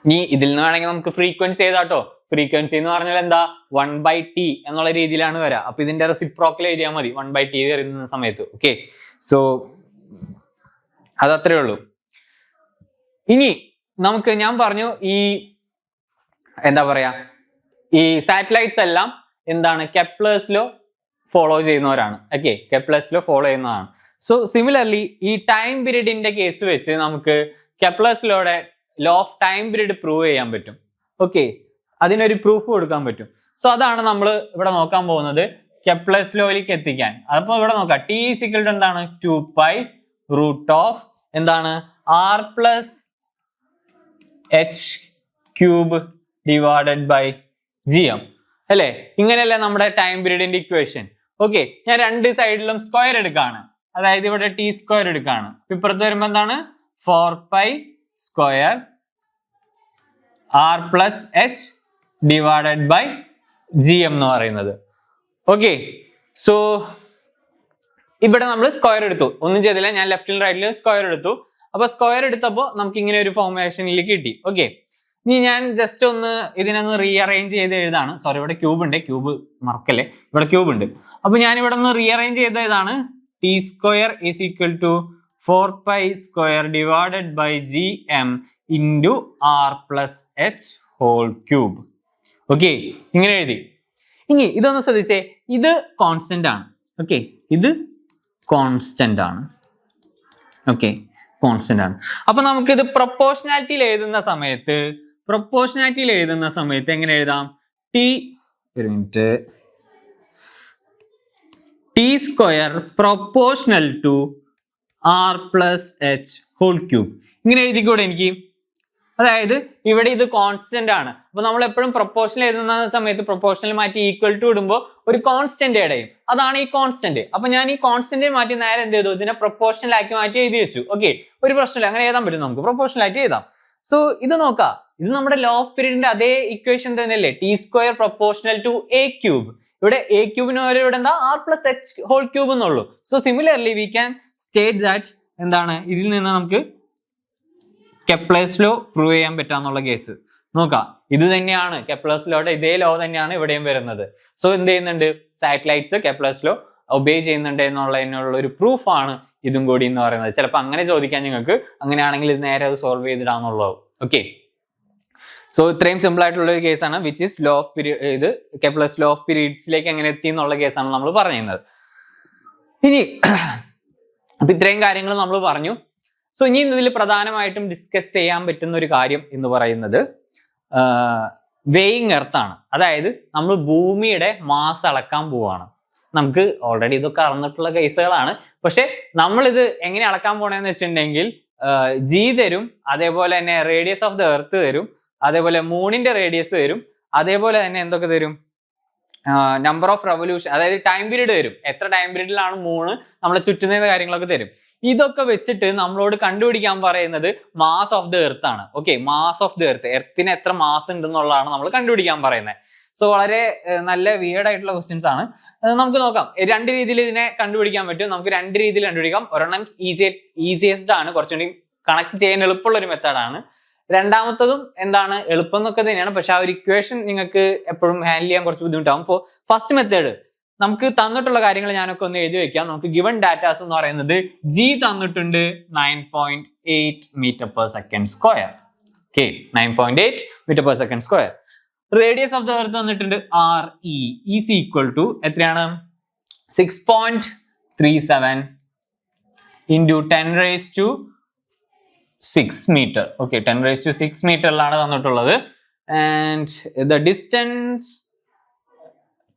ഇനി ഇതിൽ നിന്ന് വേണമെങ്കിൽ നമുക്ക് ഫ്രീക്വൻസി ചെയ്താട്ടോ. ഫ്രീക്വൻസി എന്ന് പറഞ്ഞാൽ എന്താ? 1/t എന്നുള്ള രീതിയിലാണ് വരിക. അപ്പൊ ഇതിന്റെ റെസിപ്രോക്കൽ എഴുതിയാൽ മതി 1/t വരുന്ന സമയത്ത്. ഓക്കെ, സോ അതത്രേ ഉള്ളൂ. ഇനി നമുക്ക് ഞാൻ പറഞ്ഞു ഈ എന്താ പറയാ, ഈ സാറ്റലൈറ്റ്സ് എല്ലാം എന്താണ്? കെപ്ലേഴ്സ് ലോ ഫോളോ ചെയ്യുന്നവരാണ്. ഓക്കെ, കെപ്ലേഴ്സ് ലോ ഫോളോ ചെയ്യുന്നതാണ്. സോ സിമിലർലി ഈ ടൈം പീരീഡിന്റെ കേസ് വെച്ച് നമുക്ക് കെപ്ലേഴ്സ് ലോയുടെ law of time period prove ചെയ്യാൻ പറ്റും. ഓക്കെ, അതിനൊരു പ്രൂഫ് കൊടുക്കാൻ പറ്റും. സോ അതാണ് നമ്മൾ ഇവിടെ നോക്കാൻ പോകുന്നത്, കെപ്ലേഴ്സ് ലോയിലേക്ക് എത്തിക്കാൻ. അപ്പൊ ഇവിടെ നോക്കാം, t ഈസ് ഈക്വൽ ടു എന്താണ്? 2π √ എന്താണ്? r plus H cube divided by gm അല്ലേ? ഇങ്ങനെയല്ലേ നമ്മുടെ ടൈം പീരീഡിന്റെ ഇക്വേഷൻ. ഓക്കെ, ഞാൻ രണ്ട് സൈഡിലും സ്ക്വയർ എടുക്കാണ്. അതായത് ഇവിടെ t സ്ക്വയർ എടുക്കാണ്. ഇപ്പുറത്ത് വരുമ്പോ എന്താണ്? 4π² r+h ഡിവൈഡഡ് ബൈ gm എന്ന് പറയുന്നത്. ഓക്കെ, സോ ഇവിടെ നമ്മൾ സ്ക്വയർ എടുത്തു, ഒന്നും ചെയ്തില്ല, ഞാൻ ലെഫ്റ്റിലും റൈറ്റിലും സ്ക്വയർ എടുത്തു. അപ്പൊ സ്ക്വയർ എടുത്തപ്പോൾ നമുക്ക് ഇങ്ങനെ ഒരു ഫോർമേഷനിൽ കിട്ടി. ഓക്കെ, ഇനി ഞാൻ ജസ്റ്റ് ഒന്ന് ഇതിനൊന്ന് റീഅറേഞ്ച് ചെയ്ത് എഴുതാണ്. സോറി, ഇവിടെ ക്യൂബ് ഉണ്ട്, ക്യൂബ് മറക്കല്ലേ, ഇവിടെ ക്യൂബ് ഉണ്ട്. അപ്പൊ ഞാൻ ഇവിടെ ഒന്ന് റീഅറേഞ്ച് ചെയ്ത ഇതാണ് t² = 4π² divided by gm into r+h². Okay, ഇങ്ങനെ എഴുതി. ഇനി ഇതൊന്ന് ശ്രദ്ധിച്ചേ, ഇത് കോൺസ്റ്റന്റ് ആണ്. ഓക്കെ, ഇത് കോൺസ്റ്റന്റ് ആണ്. ഓക്കെ, കോൺസ്റ്റന്റ് ആണ്. അപ്പൊ നമുക്ക് ഇത് പ്രൊപ്പോർഷണാലിറ്റിയിൽ എഴുതുന്ന സമയത്ത് എങ്ങനെ എഴുതാം? t² proportional to r+h². ഇങ്ങനെ എഴുതിക്കൂടെ എനിക്ക്? അതായത് ഇവിടെ ഇത് കോൺസ്റ്റന്റ് ആണ്. അപ്പൊ നമ്മൾ എപ്പോഴും പ്രൊപ്പോർഷണൽ എഴുതുന്ന സമയത്ത് പ്രൊപ്പോർഷണൽ മാറ്റി ഈക്വൽ ടു ഇടുമ്പോൾ ഒരു കോൺസ്റ്റന്റ് ഇടയും, അതാണ് ഈ കോൺസ്റ്റന്റ്. അപ്പൊ ഞാൻ ഈ കോൺസ്റ്റന്റ് മാറ്റി നേരെ എന്ത് ചെയ്തു? ഇതിനെ പ്രൊപ്പോർഷണൽ ആക്കി മാറ്റി എഴുതി വെച്ചു. ഓക്കെ, ഒരു പ്രശ്നമില്ല, അങ്ങനെ എഴുതാൻ പറ്റും, നമുക്ക് പ്രൊപ്പോർഷണൽ ആയിട്ട് എഴുതാം. സോ ഇത് നോക്കാം, ഇത് നമ്മുടെ ലോ ഓഫ് പീരീഡിന്റെ അതേ ഇക്വേഷൻ തന്നെയല്ലേ, t² പ്രൊപ്പോർഷണൽ ടു a³. ഇവിടെ a³ ഇവിടെ എന്താ? r+h² എന്നുള്ളൂ. So similarly we can state that എന്താണ്, ഇതിൽ നിന്ന് നമുക്ക് കെപ്ലേഴ്സ് ലോ പ്രൂവ് ചെയ്യാൻ പറ്റാന്നുള്ള കേസ് നോക്കാം. ഇത് തന്നെയാണ് കെപ്ലേഴ്സ് ലോയുടെ ഇതേ ലോ തന്നെയാണ് ഇവിടെയും വരുന്നത്. സോ എന്ത് ചെയ്യുന്നുണ്ട്? സാറ്റലൈറ്റ്സ് കെപ്ലേഴ്സ് ലോ ഒബേ ചെയ്യുന്നുണ്ട് എന്നുള്ളതിനുള്ള ഒരു പ്രൂഫ് ആണ് ഇതും കൂടി എന്ന് പറയുന്നത്. ചിലപ്പോൾ അങ്ങനെ ചോദിക്കാൻ നിങ്ങൾക്ക്, അങ്ങനെയാണെങ്കിൽ ഇത് നേരെ അത് സോൾവ് ചെയ്തിടാന്നുള്ളത്. ഓക്കെ, സോ ഇത്രയും സിമ്പിൾ ആയിട്ടുള്ള ഒരു കേസാണ്, which is low of period. ഇത് കെപ്ലേഴ്സ് ലോ ഓഫ് പീരീഡ്സിലേക്ക് എങ്ങനെ എത്തി എന്നുള്ള കേസാണ് നമ്മൾ പറയുന്നത്. ഇനി അപ്പൊ ഇത്രയും കാര്യങ്ങൾ നമ്മൾ പറഞ്ഞു. സോ ഇനി ഇതിൽ പ്രധാനമായിട്ടും ഡിസ്കസ് ചെയ്യാൻ പറ്റുന്ന ഒരു കാര്യം എന്ന് പറയുന്നത് വെയിങ് എർത്ത് ആണ്. അതായത് നമ്മൾ ഭൂമിയുടെ മാസ് അളക്കാൻ പോവാണ്. നമുക്ക് ഓൾറെഡി ഇതൊക്കെ അളന്നിട്ടുള്ള കേസുകളാണ്, പക്ഷെ നമ്മളിത് എങ്ങനെ അളക്കാൻ പോണേന്ന് വെച്ചിട്ടുണ്ടെങ്കിൽ ജി തരും, അതേപോലെ തന്നെ റേഡിയസ് ഓഫ് ദ എർത്ത് തരും, അതേപോലെ മൂണിന്റെ റേഡിയസ് തരും, അതേപോലെ തന്നെ എന്തൊക്കെ തരും? നമ്പർ ഓഫ് റെവല്യൂഷൻ, അതായത് ടൈം പീരീഡ് തരും, എത്ര ടൈം പീരീഡിലാണ് മൂണ് നമ്മളെ ചുറ്റുന്ന കാര്യങ്ങളൊക്കെ തരും. ഇതൊക്കെ വെച്ചിട്ട് നമ്മളോട് കണ്ടുപിടിക്കാൻ പറയുന്നത് മാസ് ഓഫ് ദ എർത്ത് ആണ്. Okay, mass of the earth, എർത്തിന് എത്ര മാസ് ഉണ്ടെന്നുള്ളതാണ് നമ്മൾ കണ്ടുപിടിക്കാൻ പറയുന്നത്. സോ വളരെ നല്ല വിയേർഡ് ആയിട്ടുള്ള ക്വസ്റ്റ്യൻസ് ആണ്. നമുക്ക് നോക്കാം, രണ്ട് രീതിയിൽ ഇതിനെ കണ്ടുപിടിക്കാൻ പറ്റും. നമുക്ക് രണ്ട് രീതിയിൽ കണ്ടുപിടിക്കാം. ഒരെണ്ണം ഈസിയസ്റ്റ് ആണ്, കുറച്ചുകൂടി കണക്ട് ചെയ്യാൻ എളുപ്പമുള്ള ഒരു മെത്തേഡാണ്. രണ്ടാമത്തതും എന്താണ്, എളുപ്പം എന്നൊക്കെ തന്നെയാണ്, പക്ഷെ ആ ഒരു ഇക്വേഷൻ നിങ്ങൾക്ക് എപ്പോഴും ഹാൻഡിൽ ചെയ്യാൻ കുറച്ച് ബുദ്ധിമുട്ടാകും. അപ്പോൾ ഫസ്റ്റ് മെത്തേഡ്, നമുക്ക് തന്നിട്ടുള്ള കാര്യങ്ങൾ ഞാനൊക്കെ ഒന്ന് എഴുതി വെക്കാം. നമുക്ക് ഗിവൺ ഡാറ്റാസ് എന്ന് പറയുന്നത് ജി തന്നിട്ടുണ്ട് 9.8 m/s². Okay, 9.8 m/s². Radius of the earth തന്നിട്ടുണ്ട് RE ഈസ് ഈക്വൽ ടു എത്രയാണ്? 6.37 ഇൻറ്റു 10⁻6 മീറ്റർ. ഓക്കെ, 10⁻6 മീറ്ററിലാണ് തന്നിട്ടുള്ളത്. And the distance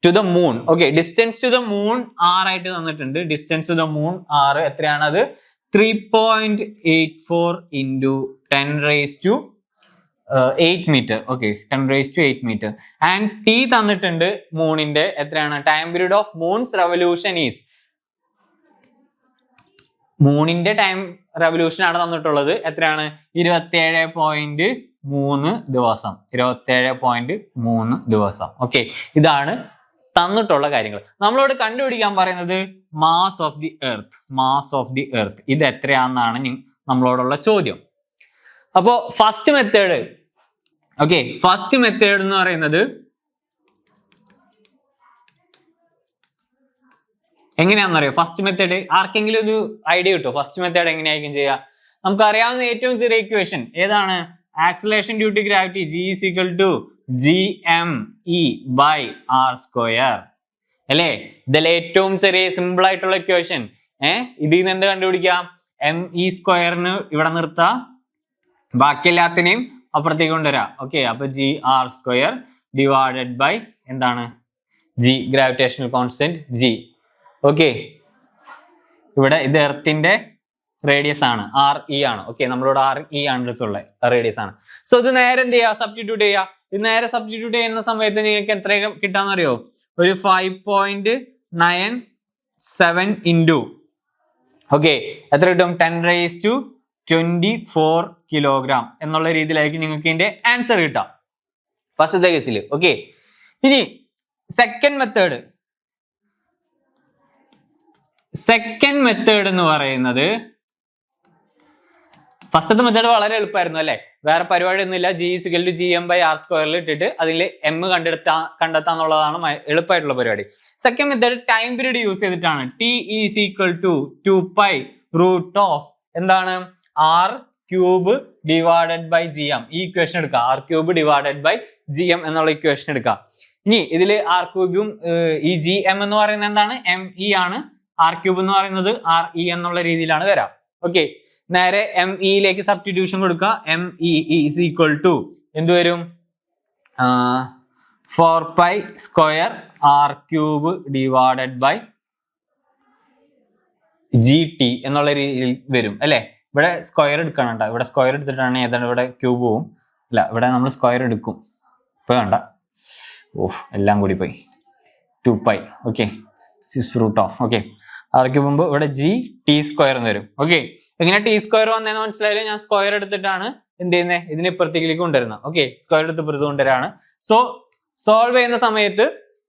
to the moon, okay, distance to the moon R ആയിട്ട് തന്നിട്ടുണ്ട്. Distance to the moon R എത്രയാണ്? അത് 3.84 into 10⁻8 metre. Okay, 10⁻8 metre. And T തന്നിട്ടുണ്ട് മൂണിന്റെ എത്രയാണ്? Time period of moon's revolution is, മൂണിന്റെ ടൈം റെവല്യൂഷൻ ആണ് തന്നിട്ടുള്ളത്. എത്രയാണ്? 27.3 ദിവസം. 27.3 ദിവസം. ഓക്കെ, ഇതാണ് തന്നിട്ടുള്ള കാര്യങ്ങൾ. നമ്മളോട് കണ്ടുപിടിക്കാൻ പറയുന്നത് mass of the earth. Mass of the earth ഇത് എത്രയാണെന്നാണ് നമ്മളോടുള്ള ചോദ്യം. അപ്പോ first method, okay, first method എന്ന് പറയുന്നത് എങ്ങനെയാണെന്നറിയോ? ഫസ്റ്റ് മെത്തേഡ് ആർക്കെങ്കിലും ഒരു ഐഡിയ കിട്ടുമോ? ഫസ്റ്റ് മെത്തേഡ് എങ്ങനെയായിരിക്കും ചെയ്യുക? നമുക്ക് അറിയാവുന്ന ഏറ്റവും ചെറിയ ഇക്വേഷൻ ഏതാണ്? Acceleration due to gravity G is equal to gme/r². അല്ലേ? ഇതിലെ ഏറ്റവും ചെറിയ സിമ്പിൾ ആയിട്ടുള്ള ഇക്വേഷൻ. ഇതിൽ നിന്ന് എന്ത് കണ്ടുപിടിക്കാം? me² ഇവിടെ നിർത്താം, ബാക്കി എല്ലാത്തിനെയും അപ്പുറത്തേക്ക് കൊണ്ടുവരാം. ഓക്കെ, അപ്പൊ gr² ഡിവൈഡഡ് ബൈ എന്താണ്? G, gravitational constant G. Okay, ഇവിടെ ഇത് എർത്തിന്റെ റേഡിയസ് ആണ്, RE ആണ്. ഓക്കെ, നമ്മളോട് RE ആണ് എടുത്തുള്ള റേഡിയസ് ആണ്. സോ ഇത് നേരെ എന്ത് ചെയ്യുക? സബ്സ്റ്റിറ്റ്യൂട്ട് ചെയ്യുക. ഇത് നേരെ സബ്സ്റ്റിറ്റ്യൂട്ട് ചെയ്യുന്ന സമയത്ത് നിങ്ങൾക്ക് എത്ര കിട്ടാന്ന് അറിയോ? ഒരു 5.97 ഇൻറ്റു, ഓക്കെ, എത്ര കിട്ടും? 10⁻². 24 കിലോഗ്രാം എന്നുള്ള രീതിയിലായിരിക്കും നിങ്ങൾക്ക് ഇതിന്റെ ആൻസർ കിട്ടാം ഫസ്റ്റത്തെ കേസിൽ. ഓക്കെ, ഇനി സെക്കൻഡ് മെത്തേഡ് എന്ന് പറയുന്നത്, ഫസ്റ്റത്തെ മെത്തേഡ് വളരെ എളുപ്പമായിരുന്നു അല്ലെ, വേറെ പരിപാടി ഒന്നുമില്ല. G = GM/R² ഇട്ടിട്ട് അതിൽ M കണ്ടെത്താന്നുള്ളതാണ് എളുപ്പമായിട്ടുള്ള പരിപാടി. Second method time period use ചെയ്തിട്ടാണ്. T = 2π √ എന്താണ് R³ / GM. ഈ ഇക്വേഷൻ എടുക്കാം, R³ / GM എന്നുള്ള ഇക്വേഷൻ എടുക്കാം. ഇനി ഇതിൽ R³ ഈ GM എന്ന് പറയുന്നത് എന്താണ്, ME ആണ്. R³ എന്ന് പറയുന്നത് RE എന്നുള്ള രീതിയിലാണ് വരാം. ഓക്കെ, നേരെ MEയിലേക്ക് സബ്സ്റ്റിറ്റ്യൂഷൻ കൊടുക്കുക. ME = എന്ത് വരും, 4π² R³ / GT എന്നുള്ള രീതിയിൽ വരും അല്ലെ. ഇവിടെ സ്ക്വയർ എടുക്കണം കേട്ടോ, ഇവിടെ സ്ക്വയർ എടുത്തിട്ടാണ് ഏതാണ് ഇവിടെ ക്യൂബ് പോവും. അല്ല, ഇവിടെ നമ്മൾ സ്ക്വയർ എടുക്കും. ഇപ്പൊ വേണ്ട, എല്ലാം കൂടി പോയി. 2π. ഓക്കെ, 6√. ഓക്കെ, R³ ഇവിടെ GT² എന്ന് വരും. ഓക്കെ, എങ്ങനെ T² വന്നതെന്ന് മനസ്സിലായാലും ഞാൻ സ്ക്വയർ എടുത്തിട്ടാണ് എന്ത് ചെയ്യുന്നത്, ഇതിന് ഇപ്പുറത്തേക്ക് കൊണ്ടുവരുന്നത്. ഓക്കെ, സ്ക്വയർ എടുത്ത് ഇപ്പുറത്ത് കൊണ്ടുവരാണ്. സോ സോൾവ് ചെയ്യുന്ന സമയത്ത്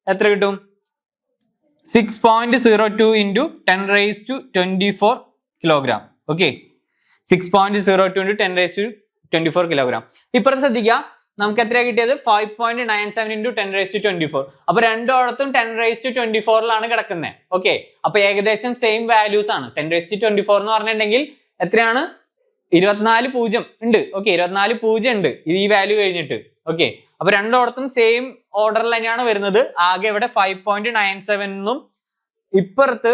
എത്ര കിട്ടും, 6.02 × 10⁻²4 കിലോഗ്രാം. Okay, 6.02 × 10⁻²4 kilogram. ഇപ്പുറത്ത് ശ്രദ്ധിക്കുക, നമുക്ക് എത്രയാണ് കിട്ടിയത്, 5.97 × 10⁻²4. അപ്പൊ രണ്ടോടത്തും 10⁻²4 കിടക്കുന്നത്. ഓക്കെ, അപ്പൊ ഏകദേശം സെയിം വാല്യൂസ് ആണ്. 10⁻²4 എന്ന് പറഞ്ഞിട്ടുണ്ടെങ്കിൽ എത്രയാണ്, 24 പൂജ്യം ഉണ്ട്. ഓക്കെ, 24 പൂജ്യം ഉണ്ട് ഈ വാല്യൂ കഴിഞ്ഞിട്ട്. ഓക്കെ, അപ്പൊ രണ്ടോടത്തും സെയിം ഓർഡറിൽ തന്നെയാണ് വരുന്നത്. ആകെ ഇവിടെ 5.97 എന്നും ഇപ്പുറത്ത്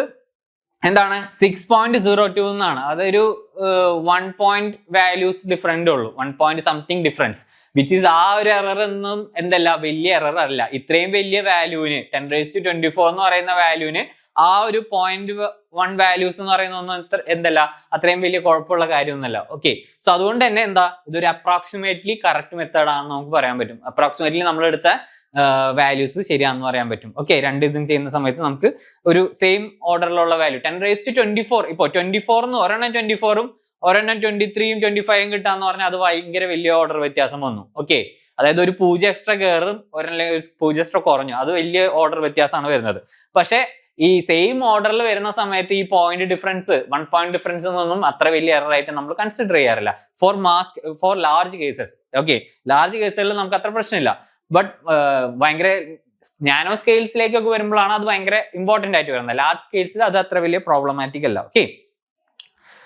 എന്താണ് 6.02 എന്നാണ്. അതൊരു 1 point വാല്യൂസ് ഡിഫറൻറ്റ് ഉള്ളൂ, 1 point something difference, which is ആ ഒരു എറർ ഒന്നും എന്തല്ല, വലിയ എറർ അല്ല. ഇത്രയും വലിയ വാല്യൂവിന് 10⁻²4 എന്ന് പറയുന്ന വാല്യൂവിന് ആ ഒരു 0.1 വാല്യൂസ് എന്ന് പറയുന്ന ഒന്നും എന്തല്ല, അത്രയും വലിയ കുഴപ്പമുള്ള കാര്യമൊന്നുമല്ല. ഓക്കെ, സോ അതുകൊണ്ട് തന്നെ എന്താ, ഇതൊരു അപ്രോക്സിമേറ്റ്ലി കറക്റ്റ് മെത്തേഡ് ആണെന്ന് നമുക്ക് പറയാൻ പറ്റും. അപ്രോക്സിമേറ്റ്ലി നമ്മൾ എടുത്ത വാല്യൂസ് ശരിയാണെന്ന് പറയാൻ പറ്റും. ഓക്കെ, രണ്ട് ഇതും ചെയ്യുന്ന സമയത്ത് നമുക്ക് ഒരു സെയിം ഓർഡറിലുള്ള വാല്യൂ 10⁻²4. ഇപ്പൊ 24 ഒരെണ്ണം 24ഉം ഒരെണ്ണം 23ഉം 25ഉം കിട്ടാന്ന് പറഞ്ഞാൽ അത് ഭയങ്കര വലിയ ഓർഡർ വ്യത്യാസം വന്നു. ഓക്കെ, അതായത് ഒരു 0 എക്സ്ട്രാ കയറും, ഒരെണ്ണം 0 എക്സ്ട്രാ കുറഞ്ഞു, അത് വലിയ ഓർഡർ വ്യത്യാസമാണ് വരുന്നത്. പക്ഷെ ഈ സെയിം ഓർഡറിൽ വരുന്ന സമയത്ത് ഈ പോയിന്റ് ഡിഫറൻസ്, 1 point ഡിഫറൻസ് ഒന്നും അത്ര വലിയ എറർ ആയിട്ട് നമ്മൾ കൺസിഡർ ചെയ്യാറില്ല for large cases. Okay, large കേസുകളിൽ നമുക്ക് അത്ര പ്രശ്നമില്ല. ബട്ട് ഭയങ്കര നാനോ സ്കെയിൽസിലേക്കൊക്കെ വരുമ്പോഴാണ് അത് ഭയങ്കര ഇമ്പോർട്ടന്റ് ആയിട്ട് വരുന്നത്. ലാർജ് സ്കെയിൽസിൽ അത് അത്ര വലിയ പ്രോബ്ലമാറ്റിക് അല്ല. ഓക്കെ,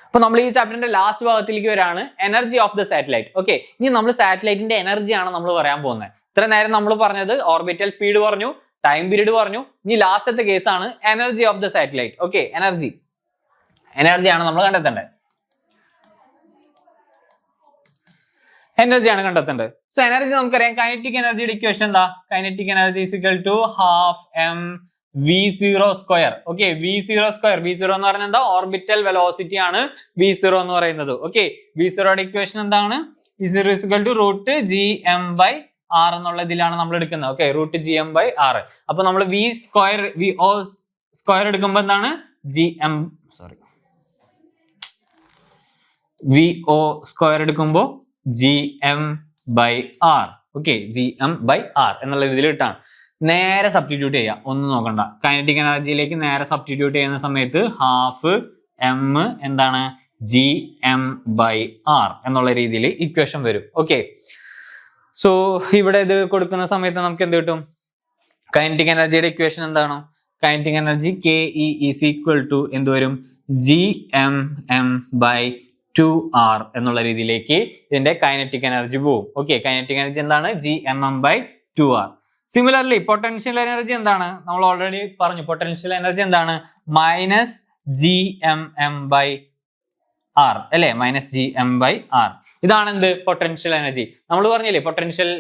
അപ്പൊ നമ്മൾ ഈ ചാപ്റ്ററിന്റെ ലാസ്റ്റ് ഭാഗത്തിലേക്ക് വരാണ്, energy of the satellite. Okay, ഇനി നമ്മൾ സാറ്റലൈറ്റിന്റെ എനർജി ആണ് നമ്മൾ പറയാൻ പോകുന്നത്. ഇത്ര നേരം നമ്മൾ പറഞ്ഞത് ഓർബിറ്റൽ സ്പീഡ് പറഞ്ഞു, ടൈം പീരീഡ് പറഞ്ഞു. ഇനി ലാസ്റ്റത്തെ കേസാണ് energy of the satellite. Okay, എനർജിയാണ് നമ്മൾ കണ്ടെത്തേണ്ടത്. എനർജിയാണ് കണ്ടെത്തേണ്ടത്. സോ എനർജി നമുക്കറിയാം, കൈനറ്റിക് എനർജിയുടെ ഇക്വേഷൻ എന്താ, kinetic energy = ½ mv0². Okay, v0² എന്ന് പറഞ്ഞാൽ എന്താ, ഓർബിറ്റൽ വെലോസിറ്റി ആണ് v0 എന്ന് പറയുന്നത്. ഓക്കെ, v0യുടെ ഇക്വേഷൻ എന്താണ്, v0 = √gm/r എന്നുള്ള ഇതിലാണ് നമ്മൾ എടുക്കുന്നത്. Okay, √gm/r. അപ്പൊ നമ്മൾ v0² എടുക്കുമ്പോ എന്താണ്, v0² എടുക്കുമ്പോ gm/r. ഓക്കെ, gm/r എന്നുള്ള രീതിയിൽ കിട്ടാണ്. നേരെ സബ്സ്റ്റിറ്റ്യൂട്ട് ചെയ്യാം, ഒന്നും നോക്കണ്ട. കൈനറ്റിക് എനർജിയിലേക്ക് നേരെ സബ്സ്റ്റിറ്റ്യൂട്ട് ചെയ്യുന്ന സമയത്ത് ½ m എന്താണ്, gm/r എന്നുള്ള രീതിയിൽ ഇക്വേഷൻ വരും. ഓക്കെ, സോ ഇവിടെ ഇത് കൊടുക്കുന്ന സമയത്ത് നമുക്ക് എന്ത് കിട്ടും, കൈനറ്റിക് എനർജിയുടെ ഇക്വേഷൻ എന്താണോ, കൈനറ്റിക് എനർജി KE = എന്ത് വരും, gmm/2r എന്നുള്ള രീതിയിലേക്ക് ഇതിന്റെ കൈനറ്റിക് എനർജി പോവും. ഓക്കെ, കൈനറ്റിക് എനർജി എന്താണ്, gmm/2r. സിമിലർലി പൊട്ടൻഷ്യൽ എനർജി എന്താണ്, നമ്മൾ ഓൾറെഡി പറഞ്ഞു. പൊട്ടൻഷ്യൽ എനർജി എന്താണ്, -gmm/r അല്ലെ, -gm/r. ഇതാണ് എന്ത്, പൊട്ടൻഷ്യൽ എനർജി. നമ്മൾ പറഞ്ഞില്ലേ പൊട്ടൻഷ്യൽ,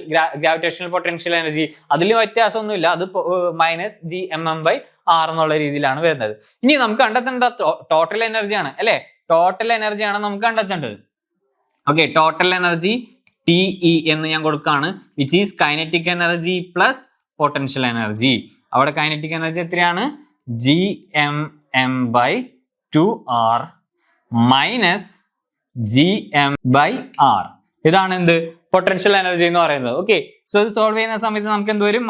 ഗ്രാവിറ്റേഷണൽ പൊട്ടൻഷ്യൽ എനർജി, അതിൽ വ്യത്യാസമൊന്നുമില്ല, അത് -gmm/r എന്നുള്ള രീതിയിലാണ് വരുന്നത്. ഇനി നമുക്ക് കണ്ടെത്തേണ്ട ടോട്ടൽ എനർജിയാണ് അല്ലെ, ടോട്ടൽ എനർജിയാണ് നമുക്ക് കണ്ടെത്തേണ്ടത്. ഓക്കെ, ടോട്ടൽ എനർജി TE എന്ന് ഞാൻ കൊടുക്കുകയാണ്, which is kinetic energy plus potential energy. അവിടെ കൈനറ്റിക് എനർജി എത്രയാണ്, gmm/2r -gm/r. ഇതാണ് എന്ത് പൊട്ടൻഷ്യൽ എനർജി എന്ന് പറയുന്നത്. ഓക്കെ, സോ ഇത് സോൾവ് ചെയ്യുന്ന സമയത്ത് നമുക്ക് എന്ത് വരും?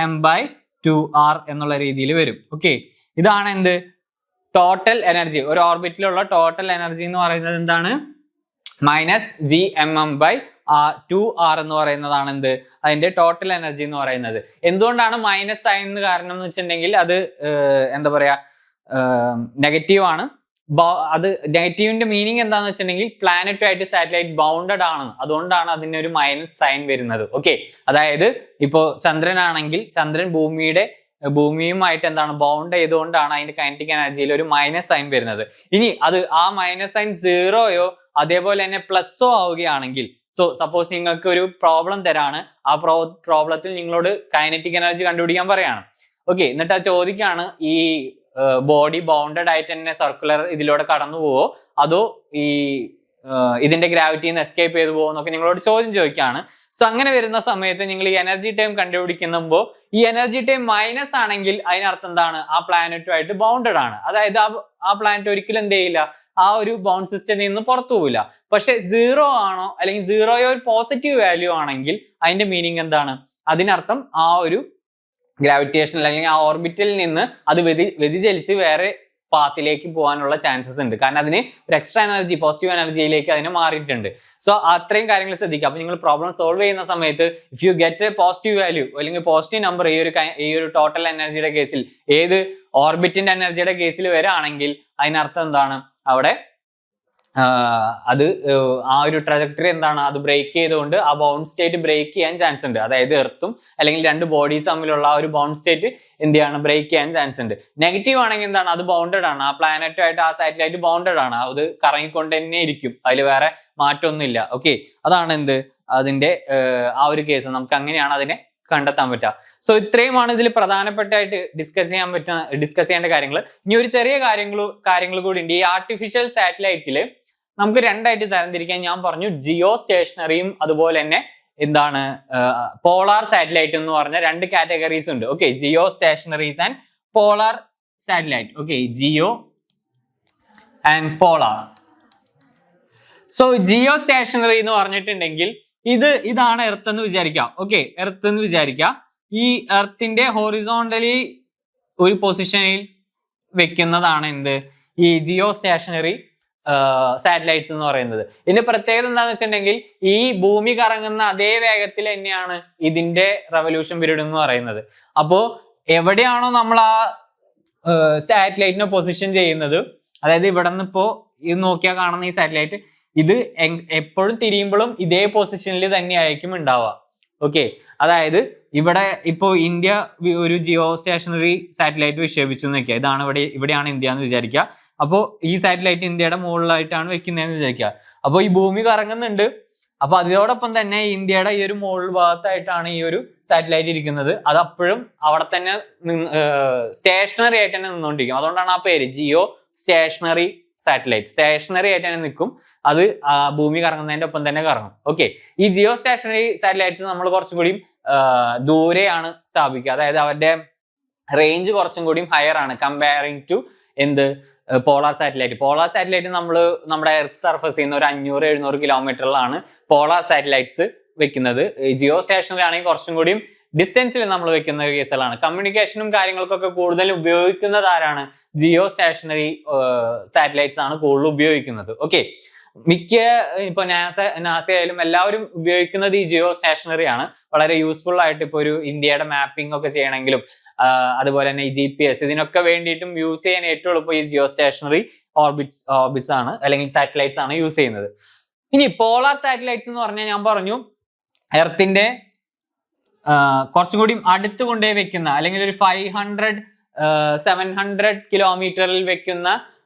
-gmm/2r എന്നുള്ള രീതിയിൽ വരും. ഓക്കെ, ഇതാണ് എന്ത് ടോട്ടൽ എനർജി. ഒരു ഓർബിറ്റിലുള്ള ടോട്ടൽ എനർജി എന്ന് പറയുന്നത് എന്താണ്? -gmm/2r എന്ന് പറയുന്നതാണ് എന്ത് അതിന്റെ ടോട്ടൽ എനർജി എന്ന് പറയുന്നത്. എന്തുകൊണ്ടാണ് മൈനസ് സൈൻ എന്ന് കാരണം എന്ന് വെച്ചിട്ടുണ്ടെങ്കിൽ അത് എന്താ പറയാ നെഗറ്റീവ് ആണ്. അത് നെഗറ്റീവിന്റെ മീനിങ് എന്താന്ന് വെച്ചിട്ടുണ്ടെങ്കിൽ പ്ലാനറ്റുമായിട്ട് സാറ്റലൈറ്റ് ബൗണ്ടഡ് ആണ്, അതുകൊണ്ടാണ് അതിന് ഒരു മൈനസ് സൈൻ വരുന്നത്. ഓക്കെ, അതായത് ഇപ്പോ ചന്ദ്രനാണെങ്കിൽ ചന്ദ്രൻ ഭൂമിയുമായിട്ട് എന്താണ് ബൗണ്ട് ചെയ്തുകൊണ്ടാണ് അതിന്റെ കൈനറ്റിക് എനർജിയിൽ ഒരു മൈനസ് സൈൻ വരുന്നത്. ഇനി അത് ആ മൈനസ് സൈൻ സീറോയോ അതേപോലെ തന്നെ പ്ലസ്സോ ആവുകയാണെങ്കിൽ, സോ സപ്പോസ് നിങ്ങൾക്ക് ഒരു പ്രോബ്ലം തരാണ്, ആ പ്രോബ്ലത്തിൽ നിങ്ങളോട് കൈനറ്റിക് എനർജി കണ്ടുപിടിക്കാൻ പറയാണ്. ഓക്കെ, എന്നിട്ട് ആ ചോദിക്കാണ് ഈ ബോഡി ബൗണ്ടഡ് ആയിട്ട് തന്നെ സർക്കുലർ ഇതിലൂടെ കടന്നു പോവോ അതോ ഈ ഇതിന്റെ ഗ്രാവിറ്റിയിൽ നിന്ന് എസ്കേപ്പ് ചെയ്തു പോകുന്നൊക്കെ നിങ്ങളോട് ചോദ്യം ചോദിക്കുകയാണ്. സോ അങ്ങനെ വരുന്ന സമയത്ത് നിങ്ങൾ ഈ എനർജി ടൈം കണ്ടുപിടിക്കുമ്പോൾ ഈ എനർജി ടൈം മൈനസ് ആണെങ്കിൽ അതിനർത്ഥം എന്താണ്? ആ പ്ലാനറ്റുമായിട്ട് ബൗണ്ടഡ് ആണ്. അതായത് ആ പ്ലാനറ്റ് ഒരിക്കലും എന്ത് ചെയ്യില്ല, ആ ഒരു ബൗണ്ട് സിസ്റ്റത്തിൽ നിന്ന് പുറത്തു പോവില്ല. പക്ഷെ സീറോ ആണോ അല്ലെങ്കിൽ സീറോയോ ഒരു പോസിറ്റീവ് വാല്യൂ ആണെങ്കിൽ അതിന്റെ മീനിങ് എന്താണ്? അതിനർത്ഥം ആ ഒരു ഗ്രാവിറ്റേഷൻ അല്ലെങ്കിൽ ആ ഓർബിറ്റിൽ നിന്ന് അത് വ്യതിചലിച്ച് വേറെ പാത്തിലേക്ക് പോകാനുള്ള ചാൻസസ് ഉണ്ട്. കാരണം അതിന് ഒരു എക്സ്ട്രാ എനർജി പോസിറ്റീവ് എനർജിയിലേക്ക് അതിനെ മാറിയിട്ടുണ്ട്. സോ അത്രയും കാര്യങ്ങൾ ശ്രദ്ധിക്കുക. അപ്പൊ നിങ്ങൾ പ്രോബ്ലം സോൾവ് ചെയ്യുന്ന സമയത്ത് if you get A positive value അല്ലെങ്കിൽ പോസിറ്റീവ് നമ്പർ ഈ ഒരു ടോട്ടൽ എനർജിയുടെ കേസിൽ, ഏത് ഓർബിറ്റിന്റെ എനർജിയുടെ കേസിൽ വരാണെങ്കിൽ അതിനർത്ഥം എന്താണ്? അവിടെ അത് ആ ഒരു ട്രജക്ടറി എന്താണ്? അത് ബ്രേക്ക് ചെയ്തുകൊണ്ട് ആ ബൗണ്ട് സ്റ്റേറ്റ് ബ്രേക്ക് ചെയ്യാൻ ചാൻസ് ഉണ്ട്. അതായത് എർത്തും അല്ലെങ്കിൽ രണ്ട് ബോഡീസ് തമ്മിലുള്ള ആ ഒരു ബൗണ്ട് സ്റ്റേറ്റ് എന്ത് ചെയ്യാണ്? ബ്രേക്ക് ചെയ്യാൻ ചാൻസ് ഉണ്ട്. നെഗറ്റീവ് ആണെങ്കിൽ എന്താണ്? അത് ബൗണ്ടഡ് ആണ്, ആ പ്ലാനറ്റുമായിട്ട് ആ സാറ്റലൈറ്റ് ബൗണ്ടഡ് ആണ്, അത് കറങ്ങിക്കൊണ്ട് തന്നെ ഇരിക്കും, അതിൽ വേറെ മാറ്റമൊന്നുമില്ല. ഓക്കെ, അതാണ് എന്ത് അതിന്റെ ആ ഒരു കേസ്. നമുക്ക് അങ്ങനെയാണ് അതിനെ കണ്ടെത്താൻ പറ്റുക. സോ ഇത്രയുമാണ് ഇതിൽ പ്രധാനപ്പെട്ടായിട്ട് ഡിസ്കസ് ചെയ്യേണ്ട കാര്യങ്ങൾ. ഇനി ഒരു ചെറിയ കാര്യങ്ങൾ കൂടി ഉണ്ട്. ഈ ആർട്ടിഫിഷ്യൽ സാറ്റലൈറ്റിൽ നമുക്ക് രണ്ടായിട്ട് തരംതിരിക്കാൻ ഞാൻ പറഞ്ഞു. ജിയോ സ്റ്റേഷനറിയും അതുപോലെ തന്നെ എന്താണ് പോളാർ സാറ്റലൈറ്റ് എന്ന് പറഞ്ഞ രണ്ട് കാറ്റഗറീസ് ഉണ്ട്. Okay, geostationaries and polar satellite. Okay, geo and polar. So geostationary എന്ന് പറഞ്ഞിട്ടുണ്ടെങ്കിൽ ഇതാണ് എർത്ത് എന്ന് വിചാരിക്കാം. ഓക്കെ, എർത്ത് എന്ന് വിചാരിക്കാം. ഈ എർത്തിന്റെ ഹോറിസോണ്ടലി ഒരു പൊസിഷനിൽ വെക്കുന്നതാണ് എന്ത് ഈ ജിയോ സ്റ്റേഷനറി സാറ്റലൈറ്റ്സ് എന്ന് പറയുന്നത്. ഇതിന്റെ പ്രത്യേകത എന്താന്ന് വെച്ചിട്ടുണ്ടെങ്കിൽ ഈ ഭൂമി കറങ്ങുന്ന അതേ വേഗത്തിൽ തന്നെയാണ് ഇതിന്റെ റെവല്യൂഷൻ പീരീഡ് എന്ന് പറയുന്നത്. അപ്പോ എവിടെയാണോ നമ്മൾ ആ സാറ്റലൈറ്റിനെ പൊസിഷൻ ചെയ്യുന്നത്, അതായത് ഇവിടെ നിന്ന് ഇപ്പോ ഇത് നോക്കിയാൽ കാണുന്ന ഈ സാറ്റലൈറ്റ് ഇത് എപ്പോഴും തിരിയുമ്പോഴും ഇതേ പൊസിഷനിൽ തന്നെ ആയിരിക്കും ഉണ്ടാവുക. ഓക്കെ, അതായത് ഇവിടെ ഇപ്പോ ഇന്ത്യ ഒരു ജിയോ സ്റ്റേഷനറി സാറ്റലൈറ്റ് വിക്ഷേപിച്ചു എന്ന് വെക്കുക. ഇതാണ് ഇവിടെയാണ് ഇന്ത്യ എന്ന് വിചാരിക്കുക. അപ്പോൾ ഈ സാറ്റലൈറ്റ് ഇന്ത്യയുടെ മുകളിലായിട്ടാണ് വെക്കുന്നതെന്ന് വിചാരിക്കുക. അപ്പോൾ ഈ ഭൂമി കറങ്ങുന്നുണ്ട്. അപ്പൊ അതോടൊപ്പം തന്നെ ഇന്ത്യയുടെ ഈ ഒരു മുകൾ ഭാഗത്തായിട്ടാണ് ഈ ഒരു സാറ്റലൈറ്റ് ഇരിക്കുന്നത്. അത് അപ്പോഴും അവിടെ തന്നെ സ്റ്റേഷനറി ആയിട്ട് തന്നെ നിന്നുകൊണ്ടിരിക്കും. അതുകൊണ്ടാണ് ആ പേര് ജിയോ സ്റ്റേഷനറി സാറ്റലൈറ്റ്. സ്റ്റേഷനറി ആയിട്ട് തന്നെ നിൽക്കും, അത് ഭൂമി കറങ്ങുന്നതിന്റെ ഒപ്പം തന്നെ കറങ്ങും. ഓക്കെ, ഈ ജിയോ സ്റ്റേഷനറി സാറ്റലൈറ്റ്സ് നമ്മൾ കുറച്ചും കൂടി ദൂരെയാണ് സ്ഥാപിക്കുക. അതായത് അവരുടെ റേഞ്ച് കുറച്ചും കൂടി ഹയർ ആണ് comparing to polar satellite. Polar satellite നമ്മുടെ എർത്ത് സർഫസിൽ നിന്ന് ഒരു 500-700 കിലോമീറ്ററിലാണ് പോളാർ സാറ്റലൈറ്റ്സ് വെക്കുന്നത്. ജിയോ സ്റ്റേഷനറി ആണെങ്കിൽ കുറച്ചും കൂടിയും ഡിസ്റ്റൻസിൽ നമ്മൾ വെക്കുന്ന കേസുകളാണ്. കമ്മ്യൂണിക്കേഷനും കാര്യങ്ങൾക്കൊക്കെ കൂടുതൽ ഉപയോഗിക്കുന്നത് ആരാണ്? ജിയോ സ്റ്റേഷനറി സാറ്റലൈറ്റ്സ് ആണ് കൂടുതൽ ഉപയോഗിക്കുന്നത്. ഓക്കെ, മിക്ക ഇപ്പൊ നാസ ആയാലും എല്ലാവരും ഉപയോഗിക്കുന്നത് ഈ ജിയോ സ്റ്റേഷനറി ആണ്. വളരെ യൂസ്ഫുൾ ആയിട്ട് ഇപ്പൊ ഒരു ഇന്ത്യയുടെ മാപ്പിംഗ് ഒക്കെ ചെയ്യണമെങ്കിലും അതുപോലെ തന്നെ ഈ GPS ഇതിനൊക്കെ വേണ്ടിയിട്ടും യൂസ് ചെയ്യാൻ ഏറ്റവും എളുപ്പം ഈ ജിയോ സ്റ്റേഷനറി ഓർബിറ്റ്സ് ആണ് അല്ലെങ്കിൽ സാറ്റലൈറ്റ്സ് ആണ് യൂസ് ചെയ്യുന്നത്. ഇനി പോളാർ സാറ്റലൈറ്റ്സ് എന്ന് പറഞ്ഞാൽ ഞാൻ പറഞ്ഞു എർത്തിന്റെ കുറച്ചും കൂടി അടുത്ത് കൊണ്ടുപോയി വെക്കുന്ന അല്ലെങ്കിൽ ഒരു 500-700 കിലോമീറ്ററിൽ വെക്കുന്ന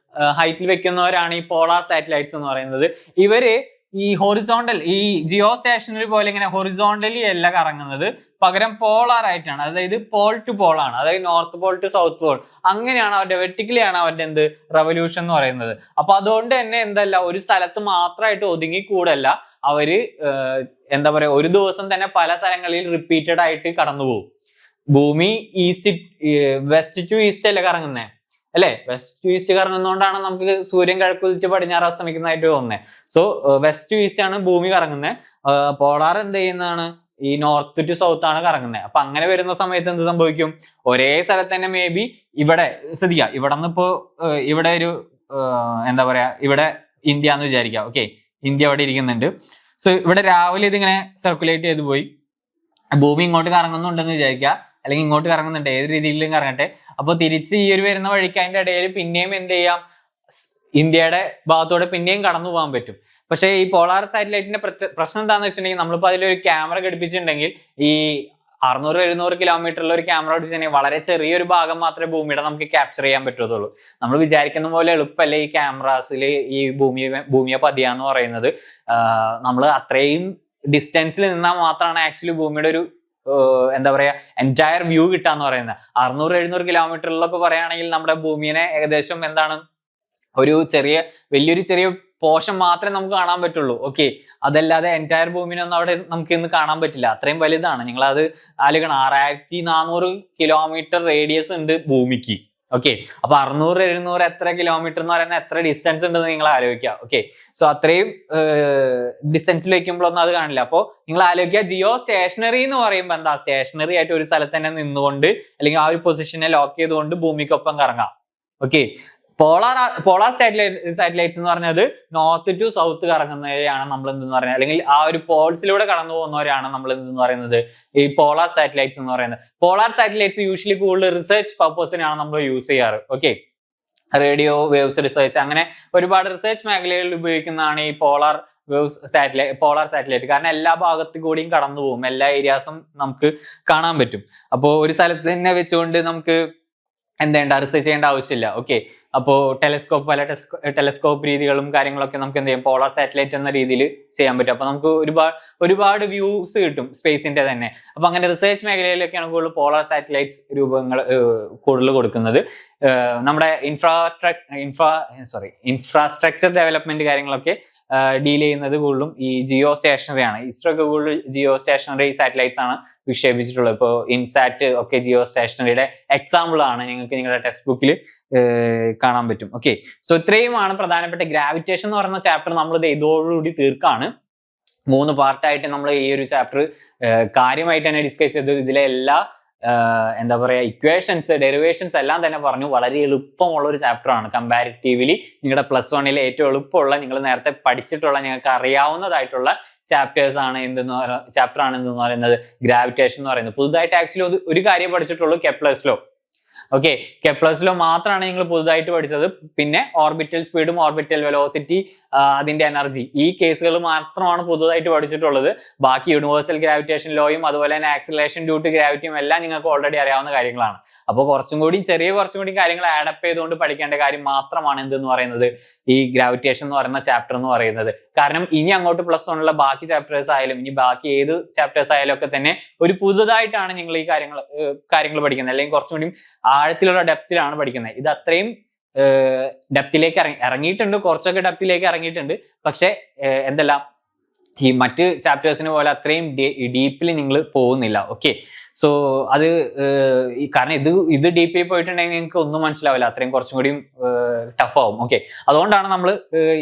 ഹൈറ്റിൽ വെക്കുന്നവരാണ് ഈ പോളാർ സാറ്റലൈറ്റ്സ് എന്ന് പറയുന്നത്. ഇവര് ഈ ഹൊറിസോണ്ടൽ ഈ ജിയോ സ്റ്റേഷനറി പോലെ ഇങ്ങനെ ഹൊറിസോണ്ടലി അല്ല കറങ്ങുന്നത്, പകരം പോളാർ ആയിട്ടാണ്. അതായത് പോൾ ടു പോൾ ആണ്, അതായത് north pole to south pole, അങ്ങനെയാണ് അവരുടെ വെർട്ടിക്കലി ആണ് അവരുടെ റെവല്യൂഷൻ എന്ന് പറയുന്നത്. അപ്പൊ അതുകൊണ്ട് തന്നെ ഒരു സ്ഥലത്ത് മാത്രമായിട്ട് ഒതുങ്ങിക്കൂടല്ല, അവര് എന്താ പറയാ ഒരു ദിവസം തന്നെ പല സ്ഥലങ്ങളിൽ റിപ്പീറ്റഡ് ആയിട്ട് കടന്നു പോകും. ഭൂമി വെസ്റ്റ് ടു ഈസ്റ്റ് അല്ല കറങ്ങുന്നേ, അല്ലെ? വെസ്റ്റ് ടു ഈസ്റ്റ് കറങ്ങുന്നതുകൊണ്ടാണ് നമുക്ക് സൂര്യൻ കിഴക്കുതിച്ച് പടിഞ്ഞാറ് അസ്തമിക്കുന്നതായിട്ട് തോന്നുന്നത്. സോ വെസ്റ്റ് ടു ഈസ്റ്റ് ആണ് ഭൂമി കറങ്ങുന്നത്. പോളാർ എന്ത് ചെയ്യുന്നതാണ്? ഈ നോർത്ത് ടു സൗത്ത് ആണ് കറങ്ങുന്നത്. അപ്പൊ അങ്ങനെ വരുന്ന സമയത്ത് എന്ത് സംഭവിക്കും? ഒരേ സ്ഥലത്ത് തന്നെ മേ ബി ഇവിടെ ശ്രദ്ധിക്കുക, ഇവിടെ നിന്ന് ഇപ്പോ ഇവിടെ ഒരു എന്താ പറയാ, ഇവിടെ ഇന്ത്യ എന്ന് വിചാരിക്കാം. ഓക്കെ, ഇന്ത്യ അവിടെ ഇരിക്കുന്നുണ്ട്. സോ ഇവിടെ രാവിലെ ഇതിങ്ങനെ സർക്കുലേറ്റ് ചെയ്ത് പോയി ഭൂമി ഇങ്ങോട്ട് കറങ്ങുന്നുണ്ടെന്ന് വിചാരിക്കുക, അല്ലെങ്കിൽ ഇങ്ങോട്ട് കറങ്ങുന്നുണ്ട്, ഏത് രീതിയിലും കറങ്ങട്ടെ. അപ്പോൾ തിരിച്ച് ഈ ഒരു വരുന്ന വഴിക്ക് അതിന്റെ ഇടയിൽ പിന്നെയും എന്ത് ചെയ്യാം? ഇന്ത്യയുടെ ഭാഗത്തോടെ പിന്നെയും കടന്നു പോകാൻ പറ്റും. പക്ഷേ ഈ പോളാർ സാറ്റലൈറ്റിന്റെ പ്രശ്നം എന്താണെന്ന് വെച്ചിട്ടുണ്ടെങ്കിൽ, നമ്മളിപ്പോൾ അതിലൊരു ക്യാമറ ഘടിപ്പിച്ചിട്ടുണ്ടെങ്കിൽ ഈ 600-700 കിലോമീറ്ററിൽ ഒരു ക്യാമറ ഘടിപ്പിച്ചിട്ടുണ്ടെങ്കിൽ വളരെ ചെറിയൊരു ഭാഗം മാത്രമേ ഭൂമിയുടെ നമുക്ക് ക്യാപ്ചർ ചെയ്യാൻ പറ്റുള്ളൂ. നമ്മൾ വിചാരിക്കുന്ന പോലെ എളുപ്പമല്ല ഈ ക്യാമറാസിൽ ഈ ഭൂമിയെ പതിയാന്ന് പറയുന്നത്. നമ്മൾ അത്രയും ഡിസ്റ്റൻസിൽ നിന്നാൽ മാത്രമാണ് ആക്ച്വലി ഭൂമിയുടെ ഒരു എന്താ പറയാ എൻറ്റയർ വ്യൂ കിട്ടാന്ന് പറയുന്നത്. 600-700 കിലോമീറ്ററിലൊക്കെ പറയുകയാണെങ്കിൽ നമ്മുടെ ഭൂമിയെ ഏകദേശം എന്താണ് ഒരു വലിയൊരു ചെറിയ പോർഷൻ മാത്രമേ നമുക്ക് കാണാൻ പറ്റുള്ളൂ. ഓക്കെ, അതല്ലാതെ എൻറ്റയർ ഭൂമിനെ ഒന്നും അവിടെ നമുക്ക് ഇന്ന് കാണാൻ പറ്റില്ല, അത്രയും വലുതാണ്. നിങ്ങൾ അത് ആലോചിക്കണം, 6400 കിലോമീറ്റർ റേഡിയസ് ഉണ്ട് ഭൂമിക്ക്. ഓക്കെ, അപ്പൊ 600-700 എത്ര കിലോമീറ്റർ എന്ന് പറയുന്നത് എത്ര ഡിസ്റ്റൻസ് ഉണ്ടെന്ന് നിങ്ങൾ ആലോചിക്കുക. ഓക്കെ, സോ അത്രയും ഡിസ്റ്റൻസിൽ വെക്കുമ്പോഴൊന്നും അത് കാണില്ല. അപ്പോൾ നിങ്ങൾ ആലോചിക്കുക, ജിയോ സ്റ്റേഷനറി എന്ന് പറയുമ്പോൾ എന്താ? സ്റ്റേഷനറി ആയിട്ട് ഒരു സ്ഥലത്ത് തന്നെ നിന്നുകൊണ്ട് അല്ലെങ്കിൽ ആ ഒരു പൊസിഷനെ ലോക്ക് ചെയ്തുകൊണ്ട് ഭൂമിക്കൊപ്പം കറങ്ങാം. ഓക്കെ, പോളാർ സാറ്റലൈറ്റ്സ് എന്ന് പറഞ്ഞത് നോർത്ത് ടു സൗത്ത് കറങ്ങുന്നവരെയാണ് നമ്മൾ എന്തെന്ന് പറയുന്നത്, അല്ലെങ്കിൽ ആ ഒരു പോൾസിലൂടെ കടന്നു പോകുന്നവരാണ് നമ്മൾ എന്തെന്ന് പറയുന്നത് ഈ പോളാർ സാറ്റലൈറ്റ്സ് എന്ന് പറയുന്നത്. പോളാർ സാറ്റലൈറ്റ്സ് യൂഷ്വലി കൂടുതൽ റിസർച്ച് പർപ്പസിനാണ് നമ്മൾ യൂസ് ചെയ്യാറ്. ഓക്കെ, റേഡിയോ വേവ്സ് റിസർച്ച്, അങ്ങനെ ഒരുപാട് റിസർച്ച് മേഖലകളിൽ ഉപയോഗിക്കുന്നതാണ് ഈ പോളാർ സാറ്റലൈറ്റ്. കാരണം എല്ലാ ഭാഗത്തു കൂടിയും കടന്നു പോകും, എല്ലാ ഏരിയാസും നമുക്ക് കാണാൻ പറ്റും. അപ്പോൾ ഒരു സ്ഥലത്ത് തന്നെ വെച്ചുകൊണ്ട് നമുക്ക് റിസർച്ച് ചെയ്യേണ്ട ആവശ്യമില്ല. ഓക്കെ, അപ്പോൾ പല ടെലസ്കോപ്പ് രീതികളും കാര്യങ്ങളൊക്കെ നമുക്ക് എന്ത് ചെയ്യും? പോളാർ സാറ്റലൈറ്റ് എന്ന രീതിയിൽ ചെയ്യാൻ പറ്റും. അപ്പൊ നമുക്ക് ഒരുപാട് വ്യൂസ് കിട്ടും സ്പേസിന്റെ തന്നെ. അപ്പൊ അങ്ങനെ റിസർച്ച് മേഖലയിലൊക്കെയാണ് കൂടുതൽ പോളാർ സാറ്റലൈറ്റ്സ് രൂപങ്ങൾ കൂടുതൽ കൊടുക്കുന്നത്. നമ്മുടെ ഇൻഫ്രാസ്ട്രക്ചർ ഡെവലപ്മെന്റ് കാര്യങ്ങളൊക്കെ ഡീൽ ചെയ്യുന്നത് കൂടുതലും ഈ ജിയോ സ്റ്റേഷനറി ആണ്. ഇസ്രോ ഒക്കെ കൂടുതൽ ജിയോ സ്റ്റേഷനറി സാറ്റലൈറ്റ്സ് ആണ് വിക്ഷേപിച്ചിട്ടുള്ളത്. ഇപ്പോൾ ഇൻസാറ്റ് ഒക്കെ ജിയോ സ്റ്റേഷനറിയുടെ എക്സാമ്പിൾ ആണ്, നിങ്ങൾക്ക് നിങ്ങളുടെ ടെക്സ്റ്റ് ബുക്കിൽ കാണാൻ പറ്റും. ഓക്കെ, സോ ഇത്രയുമാണ് പ്രധാനപ്പെട്ട ഗ്രാവിറ്റേഷൻ എന്ന് പറയുന്ന ചാപ്റ്റർ. നമ്മൾ ഇതോടുകൂടി തീർക്കാണ്. 3 പാർട്ടായിട്ട് നമ്മൾ ഈ ഒരു ചാപ്റ്റർ കാര്യമായിട്ട് തന്നെ ഡിസ്കസ് ചെയ്തത്. ഇതിലെ എല്ലാ എന്താ പറയാ ഇക്വേഷൻസ്, ഡെറിവേഷൻസ് എല്ലാം തന്നെ പറഞ്ഞു. വളരെ എളുപ്പമുള്ള ഒരു ചാപ്റ്റർ ആണ്. കമ്പാരിറ്റീവ്ലി നിങ്ങളുടെ +1 ഏറ്റവും എളുപ്പമുള്ള, നിങ്ങൾ നേരത്തെ പഠിച്ചിട്ടുള്ള, നിങ്ങൾക്ക് അറിയാവുന്നതായിട്ടുള്ള ചാപ്റ്റേഴ്സ് ആണ് ചാപ്റ്റർ ആണ് എന്തെന്ന് പറയുന്നത് ഗ്രാവിറ്റേഷൻ എന്ന് പറയുന്നത്. പുതുതായിട്ട് ആക്ച്വലി ഒരു കാര്യം പഠിച്ചിട്ടുള്ളൂ, കെപ്ലർസ് ലോ. ഓക്കെ, കെപ്ലർസ് ലോ മാത്രമാണ് നിങ്ങൾ പുതുതായിട്ട് പഠിച്ചത്. പിന്നെ ഓർബിറ്റൽ സ്പീഡും ഓർബിറ്റൽ വെലോസിറ്റി, അതിന്റെ എനർജി, ഈ കേസുകൾ മാത്രമാണ് പുതുതായിട്ട് പഠിച്ചിട്ടുള്ളത്. ബാക്കി യൂണിവേഴ്സൽ ഗ്രാവിറ്റേഷൻ ലോയും അതുപോലെ തന്നെ ആക്സിലറേഷൻ ഡ്യൂ ടു ഗ്രാവിറ്റിയും എല്ലാം നിങ്ങൾക്ക് ഓൾറെഡി അറിയാവുന്ന കാര്യങ്ങളാണ്. അപ്പോൾ കുറച്ചും കൂടി കാര്യങ്ങൾ ആഡപ്പ് ചെയ്തുകൊണ്ട് പഠിക്കേണ്ട കാര്യം മാത്രമാണ് എന്തെന്ന് പറയുന്നത് ഈ ഗ്രാവിറ്റേഷൻ എന്ന് പറയുന്ന ചാപ്റ്റർ എന്ന് പറയുന്നത്. കാരണം ഇനി അങ്ങോട്ട് +1 ബാക്കി ചാപ്റ്റേഴ്സ് ആയാലും ഇനി ബാക്കി ഏത് ചാപ്റ്റേഴ്സ് ആയാലും ഒക്കെ തന്നെ ഒരു പുതുതായിട്ടാണ് നിങ്ങൾ ഈ കാര്യങ്ങൾ പഠിക്കുന്നത്, അല്ലെങ്കിൽ കുറച്ചും കൂടി ആഴത്തിലുള്ള ഡെപ്തിലാണ് പഠിക്കുന്നത്. ഇത് അത്രയും ഡെപ്തിലേക്ക് ഇറങ്ങിയിട്ടുണ്ട്, കുറച്ചൊക്കെ ഡെപ്തിലേക്ക് ഇറങ്ങിയിട്ടുണ്ട്. പക്ഷെ ഈ മറ്റ് ചാപ്റ്റേഴ്സിന് പോലെ അത്രയും ഡീപ്പിൽ നിങ്ങൾ പോകുന്നില്ല. ഓക്കെ, സോ അത് കാരണം ഇത് ഡീപ്പിൽ പോയിട്ടുണ്ടെങ്കിൽ നിങ്ങൾക്ക് ഒന്നും മനസ്സിലാവില്ല, അത്രയും കുറച്ചും കൂടിയും ടഫ് ആവും. ഓക്കെ, അതുകൊണ്ടാണ് നമ്മൾ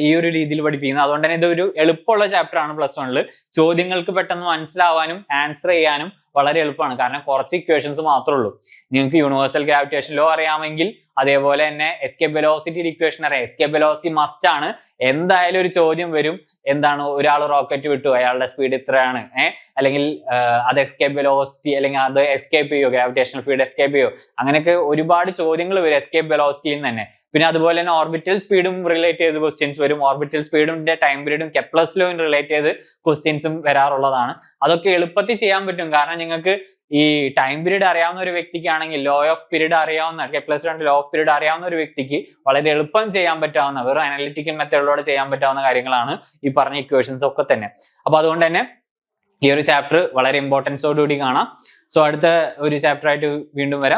ഈ ഒരു രീതിയിൽ പഠിപ്പിക്കുന്നത്. അതുകൊണ്ട് തന്നെ ഇതൊരു എളുപ്പമുള്ള ചാപ്റ്റർ ആണ്. +1 ചോദ്യങ്ങൾക്ക് പെട്ടെന്ന് മനസ്സിലാവാനും ആൻസർ ചെയ്യാനും വളരെ എളുപ്പമാണ്. കാരണം കുറച്ച് ഇക്വേഷൻസ് മാത്രമേ ഉള്ളൂ. നിങ്ങൾക്ക് യൂണിവേഴ്സൽ ഗ്രാവിറ്റേഷൻ ലോ അറിയാമെങ്കിൽ അതേപോലെ തന്നെ എസ്കേപ്പ് വെലോസിറ്റിയുടെ ഇക്വേഷൻ അറിയാം. എസ്കേപ്പ് വെലോസിറ്റി മസ്റ്റ് ആണ്. എന്തായാലും ഒരു ചോദ്യം വരും, ഒരാൾ റോക്കറ്റ് വിട്ടു, അയാളുടെ സ്പീഡ് ഇത്രയാണ്, അല്ലെങ്കിൽ അത് എസ്കേപ്പ് വെലോസിറ്റി, അല്ലെങ്കിൽ അത് എസ്കേപ്പ് ചെയ്യോ, ഗ്രാവിറ്റേഷണൽ ഫീൽഡ് എസ്കേപ്പ് ചെയ്യോ, അങ്ങനെയൊക്കെ ഒരുപാട് ചോദ്യങ്ങൾ വരും എസ്കേപ്പ് വെലോസിറ്റിയിൽ തന്നെ. പിന്നെ അതുപോലെ തന്നെ ഓർബിറ്റൽ സ്പീഡും റിലേറ്റ് ചെയ്ത് ക്വസ്റ്റ്യൻസ് വരും. ഓർബിറ്റൽ സ്പീഡിന്റെ ടൈം പീരീഡും കെപ്ലർസ് ലോയും റിലേറ്റ് ചെയ്ത് ക്വസ്റ്റ്യൻസും വരാറുള്ളതാണ്. അതൊക്കെ എളുപ്പത്തിൽ ചെയ്യാൻ പറ്റും. കാരണം നിങ്ങൾക്ക് ഈ ടൈം പീരീഡ് അറിയാവുന്ന ഒരു വ്യക്തിക്കാണെങ്കിൽ ലോ ഓഫ് പീരീഡ് അറിയാവുന്ന, കെപ്ലർ ലോ ഓഫ് പീരീഡ് അറിയാവുന്ന ഒരു വ്യക്തിക്ക് വളരെ എളുപ്പം ചെയ്യാൻ പറ്റാവുന്ന, വെറും അനലിറ്റിക്കൽ മെത്തേഡിലൂടെ ചെയ്യാൻ പറ്റാവുന്ന കാര്യങ്ങളാണ് ഈ പറഞ്ഞ ഇക്വേഷൻസ് ഒക്കെ തന്നെ. അപ്പൊ അതുകൊണ്ട് തന്നെ ഈ ഒരു ചാപ്റ്റർ വളരെ ഇമ്പോർട്ടൻസോടുകൂടി കാണാം. സോ അടുത്ത ഒരു ചാപ്റ്റർ ആയിട്ട് വീണ്ടും വരാം.